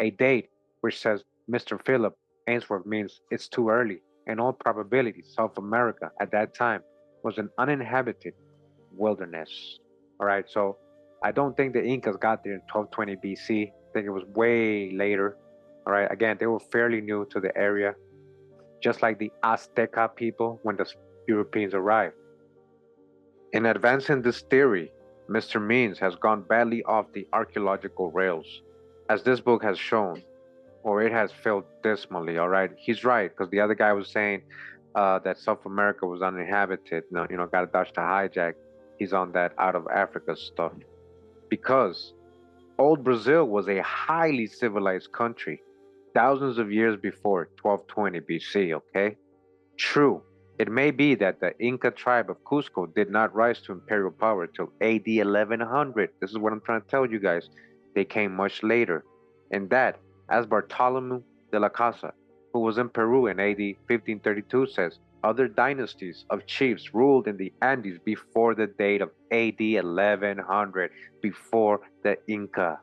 a date which says Mr. Philip Ainsworth means it's too early. In all probability, South America at that time was an uninhabited wilderness. All right, so I don't think the Incas got there in 1220 BC. I think it was way later. All right, again, they were fairly new to the area, just like the Azteca people when the Europeans arrived. In advancing this theory, Mr. Means has gone badly off the archaeological rails. As this book has shown, or it has failed dismally, all right? He's right, because the other guy was saying that South America was uninhabited, got a Dutch to hijack. He's on that out of Africa stuff. Because old Brazil was a highly civilized country, thousands of years before 1220 BC, okay? True, it may be that the Inca tribe of Cusco did not rise to imperial power till AD 1100. This is what I'm trying to tell you guys. They came much later. And that, as Bartolomeu de la Casa, who was in Peru in AD 1532, says, other dynasties of chiefs ruled in the Andes before the date of AD 1100, before the Inca.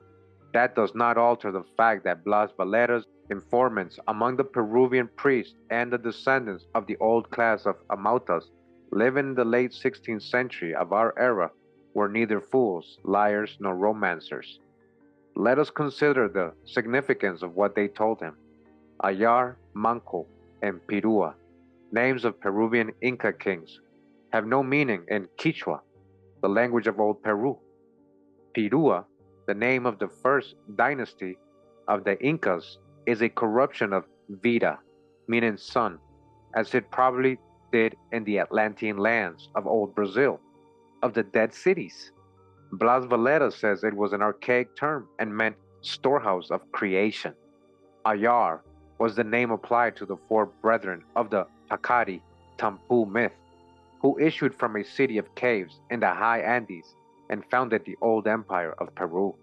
That does not alter the fact that Blas Valera's informants among the Peruvian priests and the descendants of the old class of Amautas living in the late 16th century of our era were neither fools, liars, nor romancers. Let us consider the significance of what they told him. Ayar, Manco, and Pirua, names of Peruvian Inca kings, have no meaning in Quichua, the language of old Peru. Pirua, the name of the first dynasty of the Incas, is a corruption of Vida, meaning sun, as it probably did in the Atlantean lands of old Brazil, of the dead cities. Blas Valera says it was an archaic term and meant storehouse of creation. Ayar was the name applied to the four brethren of the Takari Tampu myth, who issued from a city of caves in the high Andes and founded the old empire of Peru.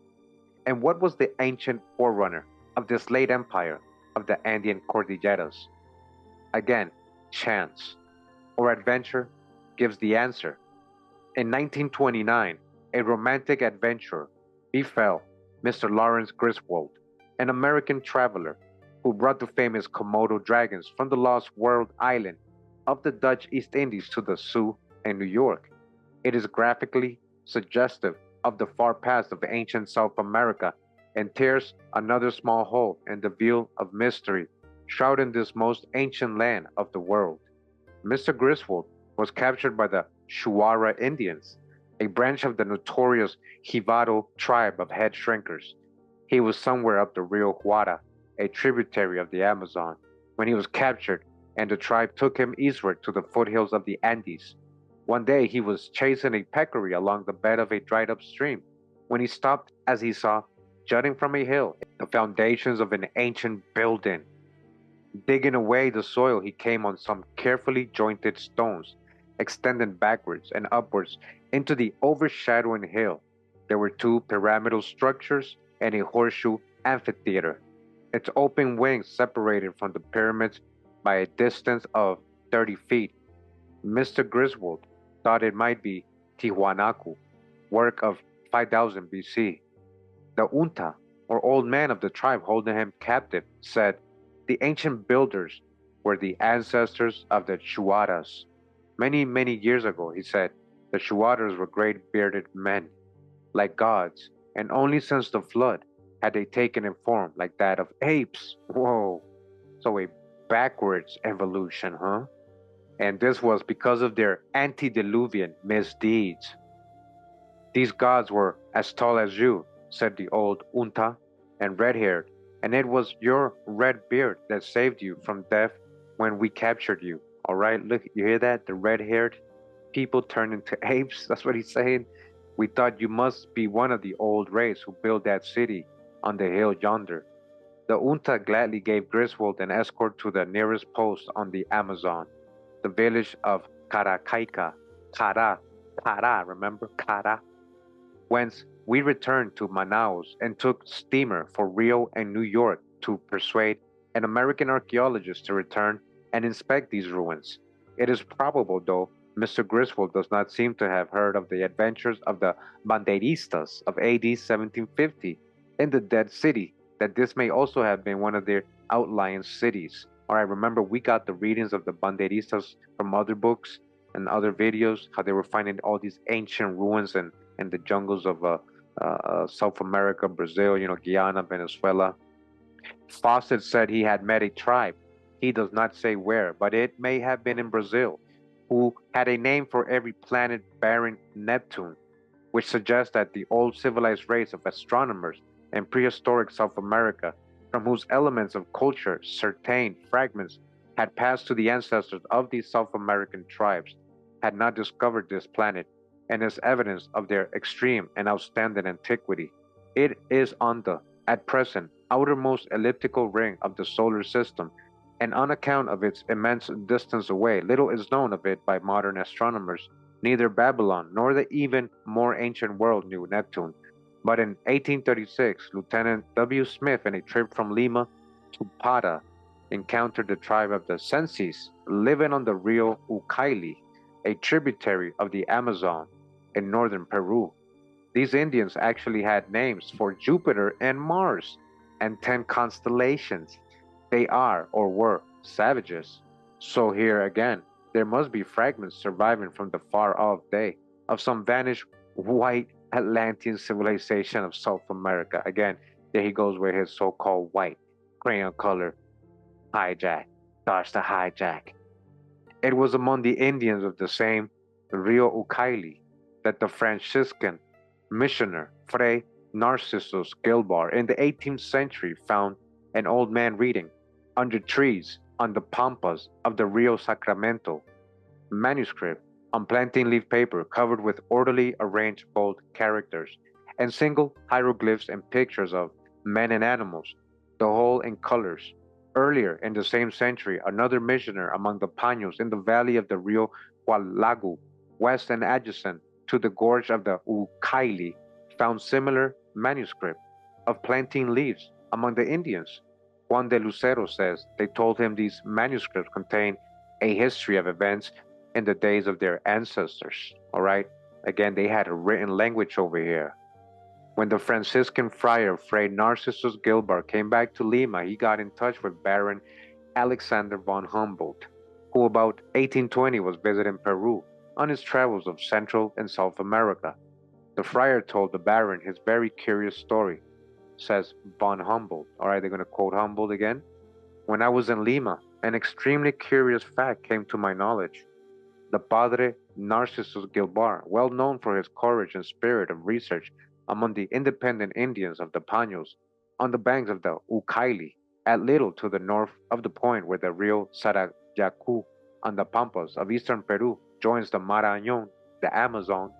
And what was the ancient forerunner of this late empire of the Andean Cordilleras? Again, chance or adventure gives the answer. In 1929, a romantic adventurer befell Mr. Lawrence Griswold, an American traveler who brought the famous Komodo dragons from the lost world island of the Dutch East Indies to the Sioux and New York. It is graphically suggestive of the far past of ancient South America and tears another small hole in the veil of mystery shrouding this most ancient land of the world. Mr. Griswold was captured by the Shuara Indians, a branch of the notorious Jivaro tribe of head shrinkers. He was somewhere up the Rio Huara, a tributary of the Amazon, when he was captured, and the tribe took him eastward to the foothills of the Andes. One day he was chasing a peccary along the bed of a dried up stream, when he stopped as he saw, jutting from a hill, the foundations of an ancient building. Digging away the soil, he came on some carefully jointed stones, extending backwards and upwards into the overshadowing hill. There were two pyramidal structures and a horseshoe amphitheater. Its open wings separated from the pyramids by a distance of 30 feet. Mr. Griswold thought it might be Tiwanaku, work of 5000 BC. The Unta, or old man of the tribe holding him captive, said the ancient builders were the ancestors of the Shuaras. Many, many years ago, he said, the Shuaras were great bearded men, like gods, and only since the flood had they taken a form like that of apes. Whoa, so a backwards evolution, huh? And this was because of their antediluvian misdeeds. These gods were as tall as you, said the old Unta, and red-haired, and it was your red beard that saved you from death when we captured you. All right, look, you hear that? The red-haired people turned into apes. That's what he's saying. We thought you must be one of the old race who built that city on the hill yonder. The Unta gladly gave Griswold an escort to the nearest post on the Amazon, the village of Caracaica. Cara, remember? Cara. Whence we returned to Manaus and took steamer for Rio and New York to persuade an American archaeologist to return and inspect these ruins. It is probable, though, Mr. Griswold does not seem to have heard of the adventures of the Banderistas of AD 1750 in the Dead City, that this may also have been one of their outlying cities. All right, remember we got the readings of the Banderistas from other books and other videos, how they were finding all these ancient ruins and the jungles of South America, Brazil, Guyana, Venezuela. Fawcett said he had met a tribe. He does not say where, but it may have been in Brazil, who had a name for every planet bearing Neptune, which suggests that the old civilized race of astronomers in prehistoric South America, from whose elements of culture certain fragments had passed to the ancestors of these South American tribes, had not discovered this planet, and is evidence of their extreme and outstanding antiquity. It is on the, at present, outermost elliptical ring of the solar system, and on account of its immense distance away, little is known of it by modern astronomers. Neither Babylon nor the even more ancient world knew Neptune. But in 1836, Lieutenant W. Smith, in a trip from Lima to Para, encountered the tribe of the Sensis living on the Rio Ucayali, a tributary of the Amazon in northern Peru. These Indians actually had names for Jupiter and Mars and 10 constellations. They are, or were, savages. So here again, there must be fragments surviving from the far-off day of some vanished white Atlantean civilization of South America. Again, there he goes with his so-called white, crayon color, hijack, starts to hijack. It was among the Indians of the same Rio Ucayali that the Franciscan missioner Fray Narcissus Gilbar in the 18th century found an old man reading under trees on the pampas of the Rio Sacramento, manuscript on plantain leaf paper covered with orderly arranged bold characters and single hieroglyphs and pictures of men and animals, the whole in colors. Earlier in the same century, another missioner among the Paños in the valley of the Rio Hualagu, west and adjacent to the gorge of the Ucayali, found similar manuscript of plantain leaves among the Indians. Juan de Lucero says they told him these manuscripts contain a history of events in the days of their ancestors. All right, again, they had a written language over here. When the Franciscan friar Fray Narcissus Gilbar came back to Lima, he got in touch with Baron Alexander von Humboldt, who about 1820 was visiting Peru on his travels of Central and South America. The friar told the Baron his very curious story, says von Humboldt. All right, they're going to quote Humboldt again. When I was in Lima, an extremely curious fact came to my knowledge. The Padre Narcissus Gilbar, well known for his courage and spirit of research among the independent Indians of the Paños, on the banks of the Ucayali, at little to the north of the point where the Rio Sarayacu, on the pampas of eastern Peru, joins the Marañón, the Amazon,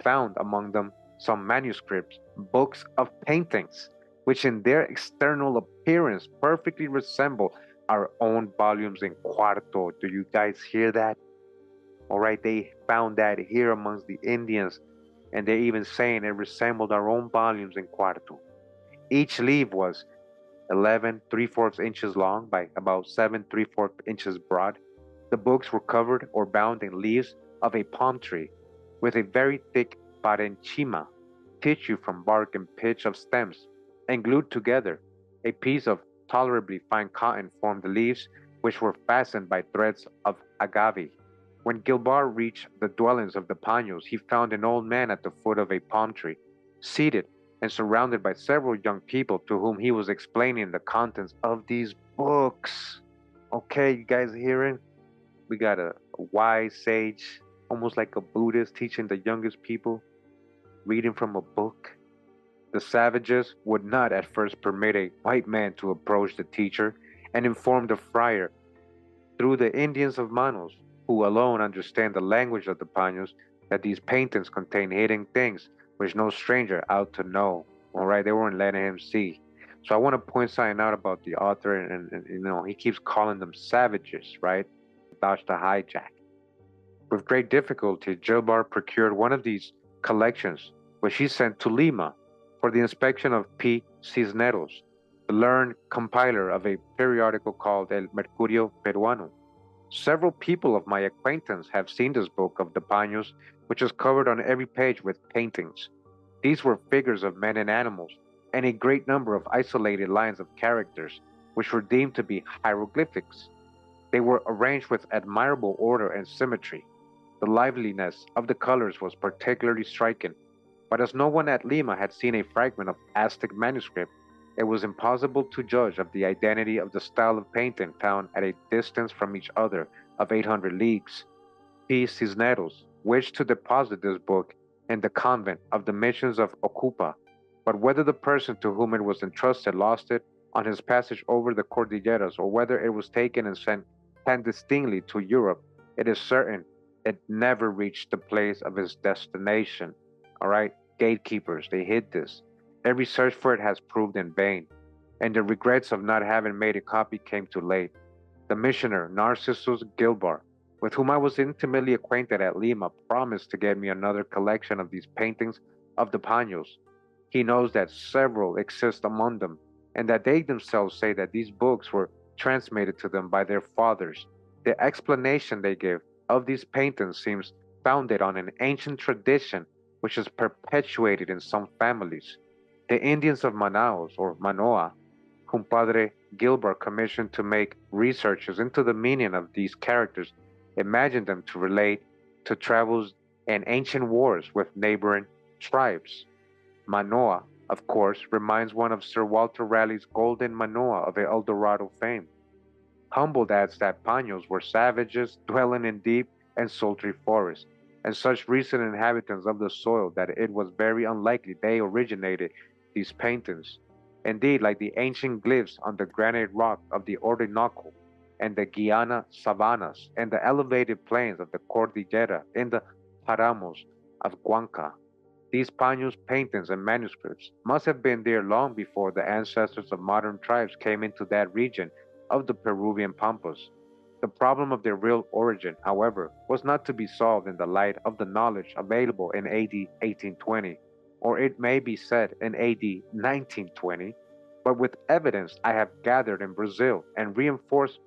found among them some manuscripts, books of paintings, which in their external appearance perfectly resemble our own volumes in cuarto. Do you guys hear that? All right, they found that here amongst the Indians, and they even saying it resembled our own volumes in Cuarto. Each leaf was 11 3/4 inches long by about 7 3/4 inches broad. The books were covered or bound in leaves of a palm tree, with a very thick parenchyma, tissue from bark and pitch of stems, and glued together. A piece of tolerably fine cotton formed the leaves, which were fastened by threads of agave. When Gilbar reached the dwellings of the Paños, he found an old man at the foot of a palm tree, seated and surrounded by several young people to whom he was explaining the contents of these books. Okay, you guys hearing? We got a wise sage, almost like a Buddhist, teaching the youngest people, reading from a book. The savages would not at first permit a white man to approach the teacher and inform the friar through the Indians of Manos, who alone understand the language of the Paños, that these paintings contain hidden things which no stranger ought to know. All right, they weren't letting him see. So I want to point something out about the author, and he keeps calling them savages, right? Dodge the hijack. With great difficulty, Gilbar procured one of these collections, which he sent to Lima for the inspection of P. Cisneros, the learned compiler of a periodical called El Mercurio Peruano. Several people of my acquaintance have seen this book of the Paños, which is covered on every page with paintings. These were figures of men and animals, and a great number of isolated lines of characters, which were deemed to be hieroglyphics. They were arranged with admirable order and symmetry. The liveliness of the colors was particularly striking, but as no one at Lima had seen a fragment of Aztec manuscript, it was impossible to judge of the identity of the style of painting found at a distance from each other of 800 leagues. P. Cisneros wished to deposit this book in the convent of the missions of Ocupa, but whether the person to whom it was entrusted lost it on his passage over the Cordilleras, or whether it was taken and sent clandestinely to Europe, it is certain it never reached the place of its destination. All right, gatekeepers, they hid this. Every search for it has proved in vain, and the regrets of not having made a copy came too late. The missioner, Narcissus Gilbar, with whom I was intimately acquainted at Lima, promised to get me another collection of these paintings of the Paños. He knows that several exist among them, and that they themselves say that these books were transmitted to them by their fathers. The explanation they give of these paintings seems founded on an ancient tradition which is perpetuated in some families. The Indians of Manaos, or Manoa, whom Padre Gilbert commissioned to make researches into the meaning of these characters, imagined them to relate to travels and ancient wars with neighboring tribes. Manoa, of course, reminds one of Sir Walter Raleigh's golden Manoa of El Dorado fame. Humboldt adds that Paños were savages dwelling in deep and sultry forests, and such recent inhabitants of the soil that it was very unlikely they originated these paintings. Indeed, like the ancient glyphs on the granite rock of the Orinoco and the Guiana savannas and the elevated plains of the Cordillera in the Paramos of Huanca, these Paños paintings and manuscripts must have been there long before the ancestors of modern tribes came into that region of the Peruvian pampas. The problem of their real origin, however, was not to be solved in the light of the knowledge available in AD 1820, or it may be said in AD 1920, but with evidence I have gathered in Brazil and reinforced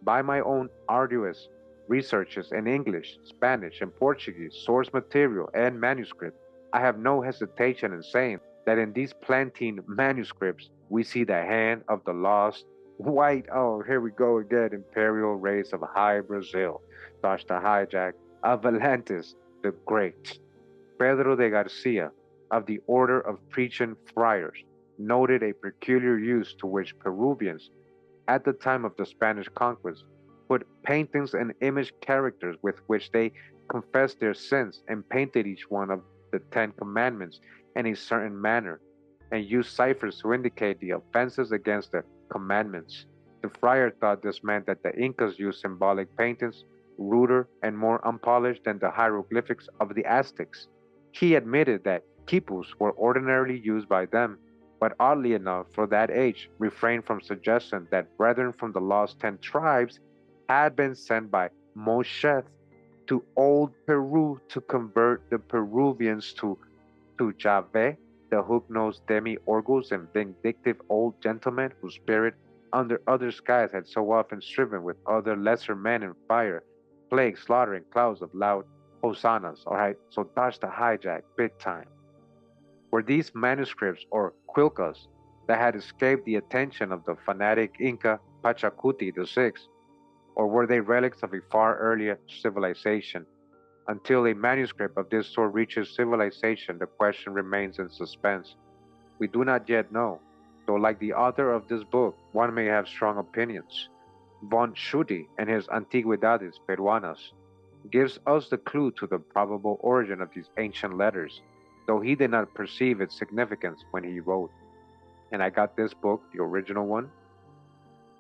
by my own arduous researches in English, Spanish, and Portuguese source material and manuscript. I have no hesitation in saying that in these Plantine manuscripts we see the hand of the lost white, oh, here we go again, imperial race of High Brazil, slash the hijack of Atlantis the Great. Pedro de Garcia, of the Order of Preaching Friars, noted a peculiar use to which Peruvians, at the time of the Spanish conquest, put paintings and image characters with which they confessed their sins and painted each one of the 10 Commandments in a certain manner, and used ciphers to indicate the offenses against the commandments. The friar thought this meant that the Incas used symbolic paintings, ruder and more unpolished than the hieroglyphics of the Aztecs. He admitted that quipus were ordinarily used by them, but oddly enough, for that age, refrained from suggesting that brethren from the lost 10 tribes had been sent by Moshe to old Peru to convert the Peruvians to to Chap, the hook-nosed demi-orgulous and vindictive old gentleman whose spirit under other skies had so often striven with other lesser men in fire, plague, slaughter, and clouds of loud hosannas. Alright, so dodge the hijack big time. Were these manuscripts or quilcas that had escaped the attention of the fanatic Inca Pachacuti VI, or were they relics of a far earlier civilization? Until a manuscript of this sort reaches civilization, the question remains in suspense. We do not yet know, though like the author of this book, one may have strong opinions. Von Schutte, in his Antigüedades Peruanas, gives us the clue to the probable origin of these ancient letters, though he did not perceive its significance when he wrote. And I got this book, the original one.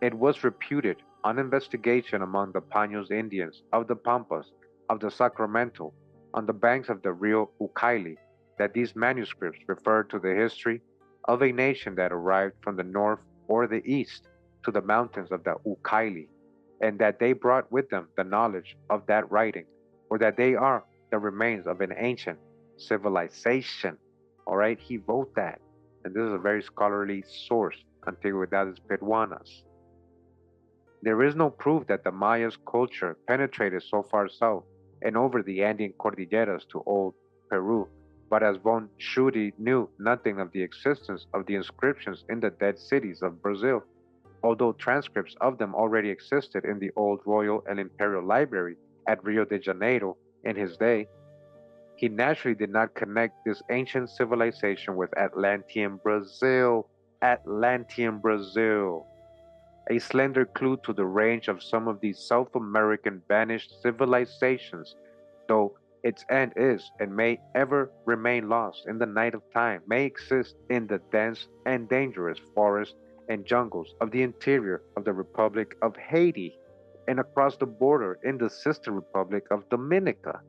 It was reputed on investigation among the Paños Indians of the Pampas of the Sacramento on the banks of the Rio Ucayali that these manuscripts referred to the history of a nation that arrived from the north or the east to the mountains of the Ucayali, and that they brought with them the knowledge of that writing, or that they are the remains of an ancient civilization. All right, he wrote that, and this is a very scholarly source, Antigüedades Peruanas. There is no proof that the Mayas' culture penetrated so far south and over the Andean Cordilleras to old Peru, but as von Schutte knew nothing of the existence of the inscriptions in the dead cities of Brazil, although transcripts of them already existed in the old Royal and Imperial Library at Rio de Janeiro in his day, he naturally did not connect this ancient civilization with Atlantean Brazil. Atlantean Brazil. A slender clue to the range of some of these South American vanished civilizations, though its end is and may ever remain lost in the night of time, may exist in the dense and dangerous forests and jungles of the interior of the Republic of Haiti and across the border in the sister Republic of Dominica.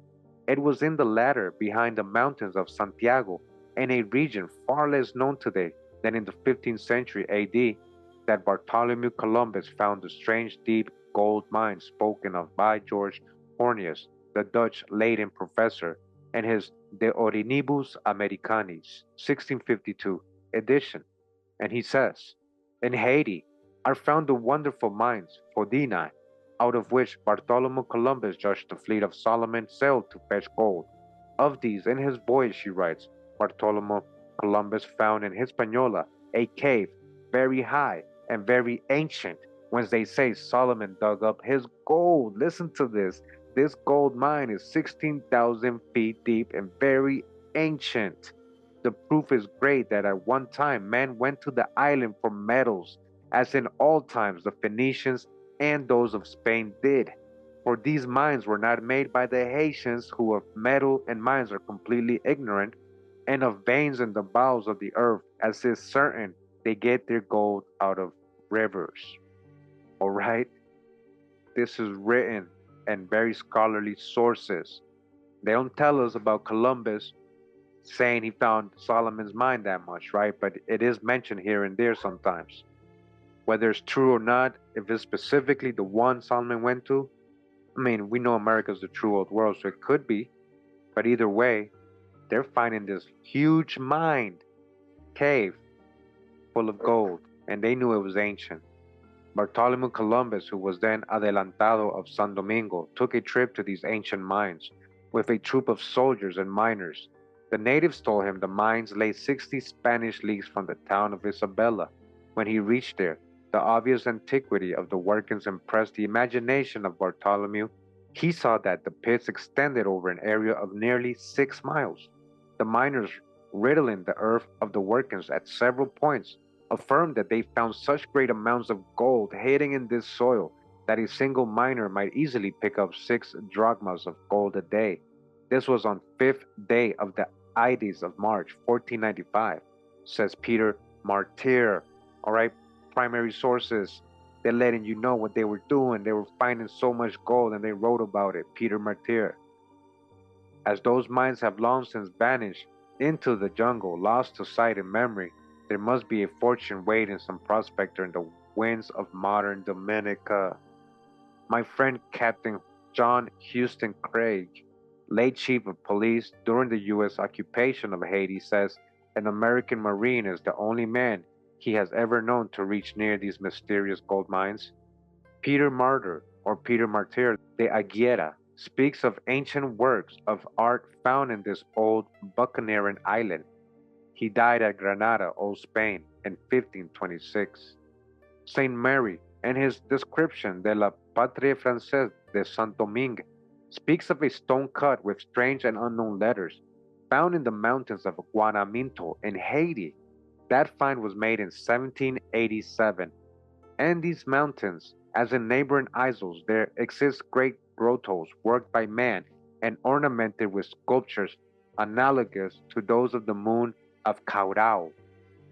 It was in the latter, behind the mountains of Santiago, in a region far less known today than in the 15th century AD, that Bartholomew Columbus found the strange deep gold mines spoken of by George Hornius, the Dutch Leiden professor, in his De Orinibus Americanis, 1652 edition. And he says, in Haiti are found the wonderful mines Fodinae, out of which Bartholomew Columbus judged the fleet of Solomon sailed to fetch gold. Of these, in his voyage, she writes, Bartholomew Columbus found in Hispaniola a cave very high and very ancient, whence they say Solomon dug up his gold. Listen to this. This gold mine is 16,000 feet deep and very ancient. The proof is great that at one time men went to the island for metals, as in all times the Phoenicians and those of Spain did. For these mines were not made by the Haitians, who of metal and mines are completely ignorant, and of veins in the bowels of the earth, as is certain they get their gold out of rivers. All right? This is written in very scholarly sources. They don't tell us about Columbus saying he found Solomon's mine that much, right? But it is mentioned here and there sometimes. Whether it's true or not, if it's specifically the one Solomon went to, I mean, we know America's the true old world, so it could be. But either way, they're finding this huge mine, cave, full of gold, and they knew it was ancient. Bartholomew Columbus, who was then adelantado of San Domingo, took a trip to these ancient mines with a troop of soldiers and miners. The natives told him the mines lay 60 Spanish leagues from the town of Isabella. When he reached there, the obvious antiquity of the workings impressed the imagination of Bartholomew. He saw that the pits extended over an area of nearly 6 miles. The miners, riddling the earth of the workings at several points, affirmed that they found such great amounts of gold hidden in this soil that a single miner might easily pick up 6 drachmas of gold a day. This was on 5th day of the Ides of March, 1495, says Peter Martyr. All right, primary sources, they're letting you know what they were doing. They were finding so much gold and they wrote about it. Peter Martyr. As those mines have long since vanished into the jungle, lost to sight and memory, there must be a fortune waiting some prospector in the winds of modern Dominica. My friend Captain John Houston Craig, late chief of police during the U.S. occupation of Haiti, says an American Marine is the only man he has ever known to reach near these mysterious gold mines. Peter Martyr, or Peter Martyr de Aguilera, speaks of ancient works of art found in this old buccaneering island. He died at Granada, Old Spain, in 1526. Saint Mary, in his description de la Patrie Française de Saint Domingue, speaks of a stone cut with strange and unknown letters found in the mountains of Guanaminto in Haiti. That find was made in 1787. And these mountains, as in neighboring isles, there exist great grottos worked by man and ornamented with sculptures analogous to those of the moon of Caudao,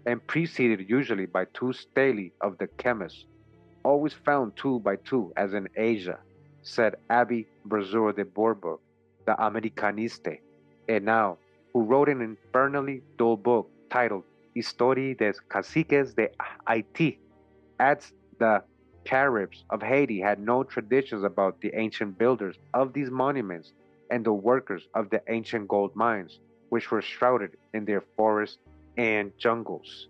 and preceded usually by two stelae of the chemist, always found two by two, as in Asia, said Abbe Brasseur de Bourbourg, the Americaniste, and now, who wrote an infernally dull book titled Historia des Caciques de Haiti, adds the Caribs of Haiti had no traditions about the ancient builders of these monuments and the workers of the ancient gold mines, which were shrouded in their forests and jungles.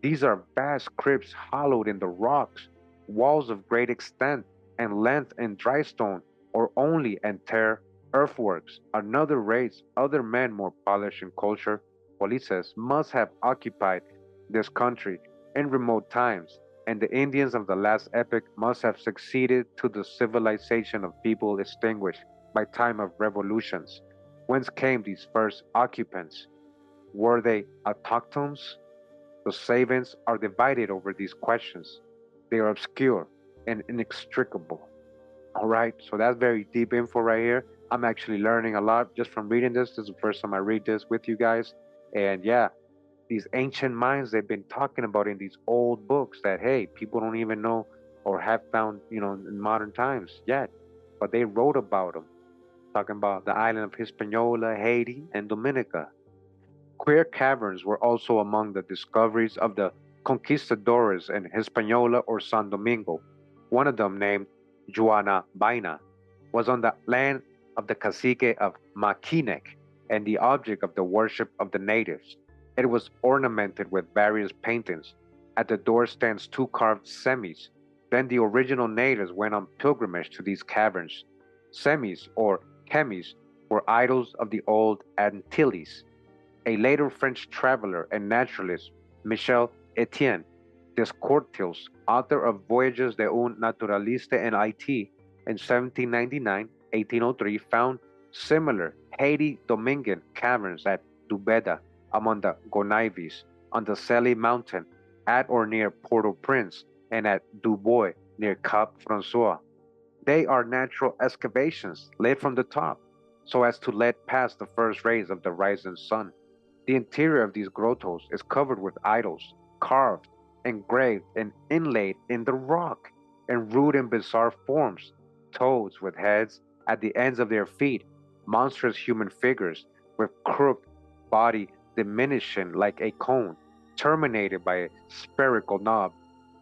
These are vast crypts hollowed in the rocks, walls of great extent and length in dry stone or only entire earthworks. Another race, other men more polished in culture, Polices, must have occupied this country in remote times, and the Indians of the last epoch must have succeeded to the civilization of people extinguished by time of revolutions. Whence came these first occupants? Were they autochthones? The savants are divided over these questions. They are obscure and inextricable. All right, so that's very deep info right here. I'm actually learning a lot just from reading this. This is the first time I read this with you guys. And yeah, these ancient minds they've been talking about in these old books that, hey, people don't even know or have found, in modern times yet. But they wrote about them, talking about the island of Hispaniola, Haiti, and Dominica. Queer caverns were also among the discoveries of the conquistadores in Hispaniola or San Domingo. One of them, named Juana Baina, was on the land of the cacique of Maquinek and the object of the worship of the natives. It was ornamented with various paintings. At the door stands two carved semis. Then the original natives went on pilgrimage to these caverns. Semis, or chemis, were idols of the old Antilles. A later French traveler and naturalist, Michel Etienne Descourtils, author of Voyages de un naturaliste en Haiti in 1799-1803, found similar Haiti Domingan caverns at Dubeda among the Gonaives, on the Selle Mountain at or near Port-au-Prince, and at Dubois near Cap Francois. They are natural excavations laid from the top so as to let pass the first rays of the rising sun. The interior of these grottos is covered with idols, carved, engraved, and inlaid in the rock, in rude and bizarre forms: toads with heads at the ends of their feet, monstrous human figures with crooked body diminishing like a cone, terminated by a spherical knob,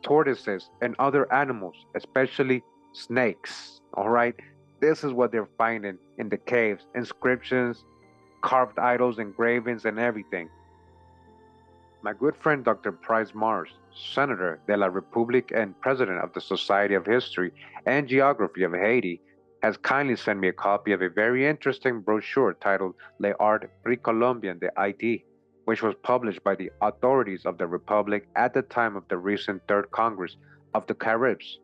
tortoises, and other animals, especially snakes. All right, this is what they're finding in the caves: inscriptions, carved idols, engravings, and everything. My good friend Dr. Price Mars, Senator de la Republique and President of the Society of History and Geography of Haiti, has kindly sent me a copy of a very interesting brochure titled L'Art Précolombien de Haiti, which was published by the authorities of the Republic at the time of the recent Third Congress of the Caribs.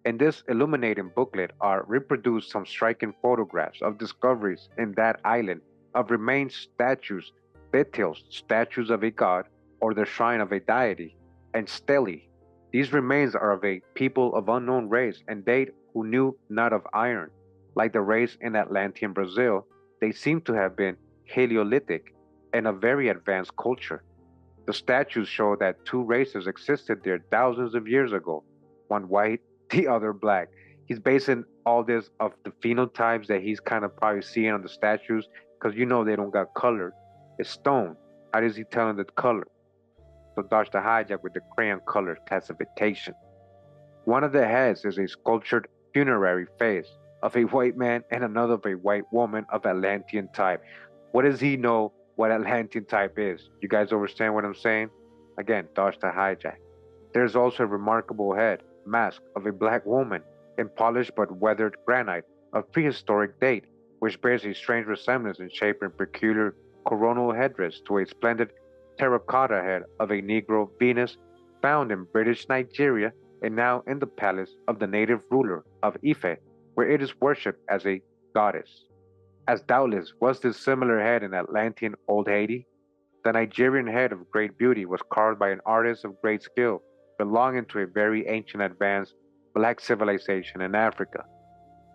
In this illuminating booklet are reproduced some striking photographs of discoveries in that island of remains, statues, details, statues of a god or the shrine of a deity, and stelae. These remains are of a people of unknown race and date who knew not of iron. Like the race in Atlantean Brazil, they seem to have been Paleolithic and a very advanced culture. The statues show that two races existed there thousands of years ago, one white, the other black. He's basing all this of the phenotypes that he's kind of probably seeing on the statues, because they don't got color. It's stone. How does he tell them the color? So dodge the hijack with the crayon color classification. One of the heads is a sculptured funerary face of a white man and another of a white woman of Atlantean type. What does he know what Atlantean type is? You guys understand what I'm saying? Again, dodge the hijack. There's also a remarkable head, mask of a black woman in polished but weathered granite of prehistoric date, which bears a strange resemblance in shape and peculiar coronal headdress to a splendid terracotta head of a Negro Venus found in British Nigeria and now in the palace of the native ruler of Ife, where it is worshipped as a goddess. As doubtless was this similar head in Atlantean Old Haiti, the Nigerian head of great beauty was carved by an artist of great skill, belonging to a very ancient advanced black civilization in Africa.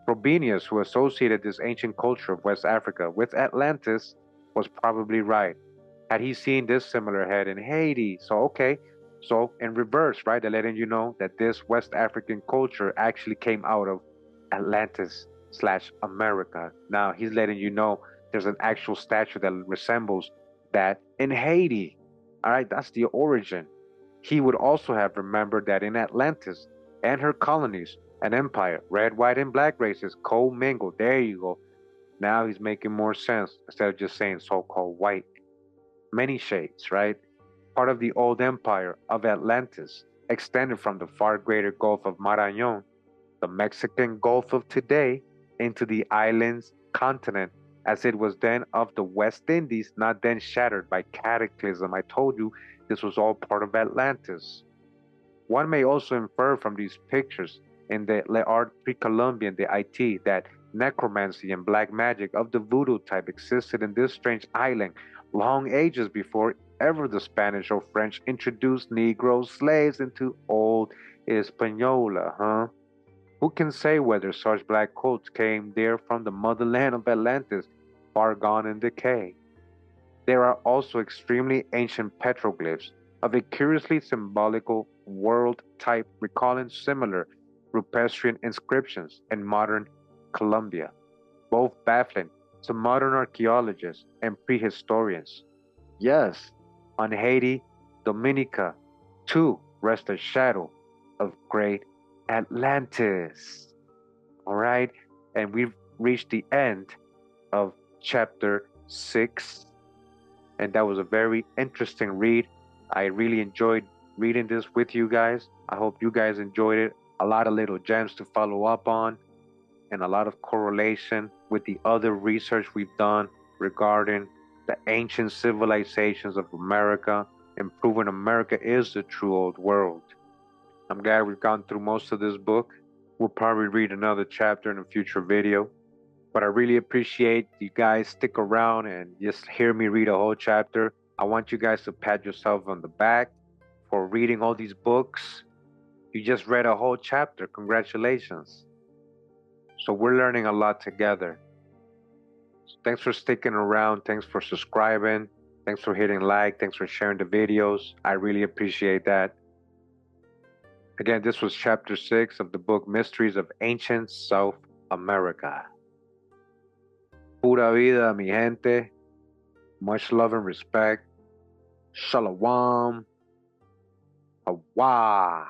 Frobenius, who associated this ancient culture of West Africa with Atlantis, was probably right. Had he seen this similar head in Haiti? So in reverse, right? They're letting you know that this West African culture actually came out of Atlantis slash America. Now he's letting you know there's an actual statue that resembles that in Haiti. All right, that's the origin. He would also have remembered that in Atlantis and her colonies, an empire, red, white, and black races co-mingled. There you go. Now he's making more sense instead of just saying so-called white. Many shades, right? Part of the old empire of Atlantis extended from the far greater Gulf of Marañón, the Mexican Gulf of today, into the island's continent as it was then of the West Indies, not then shattered by cataclysm. I told you this was all part of Atlantis. One may also infer from these pictures in the L'Art Pre-Columbian, the IT, that necromancy and black magic of the voodoo type existed in this strange island long ages before ever the Spanish or French introduced Negro slaves into old Hispaniola, huh? Who can say whether such black coats came there from the motherland of Atlantis, far gone in decay? There are also extremely ancient petroglyphs of a curiously symbolical world type recalling similar Rupestриan inscriptions in modern Colombia, both baffling to modern archaeologists and prehistorians. Yes, on Haiti, Dominica, too, rests a shadow of great Atlantis. All right, and we've reached the end of chapter 6, and that was a very interesting read. I really enjoyed reading this with you guys. I hope you guys enjoyed it. A lot of little gems to follow up on, and a lot of correlation with the other research we've done regarding the ancient civilizations of America and proving America is the true old world. I'm glad we've gone through most of this book. We'll probably read another chapter in a future video. But I really appreciate you guys stick around and just hear me read a whole chapter. I want you guys to pat yourself on the back for reading all these books. You just read a whole chapter. Congratulations. So we're learning a lot together. So thanks for sticking around. Thanks for subscribing. Thanks for hitting like. Thanks for sharing the videos. I really appreciate that. Again, this was chapter 6 of the book Mysteries of Ancient South America. Pura vida, mi gente. Much love and respect. Shalom. Hawa.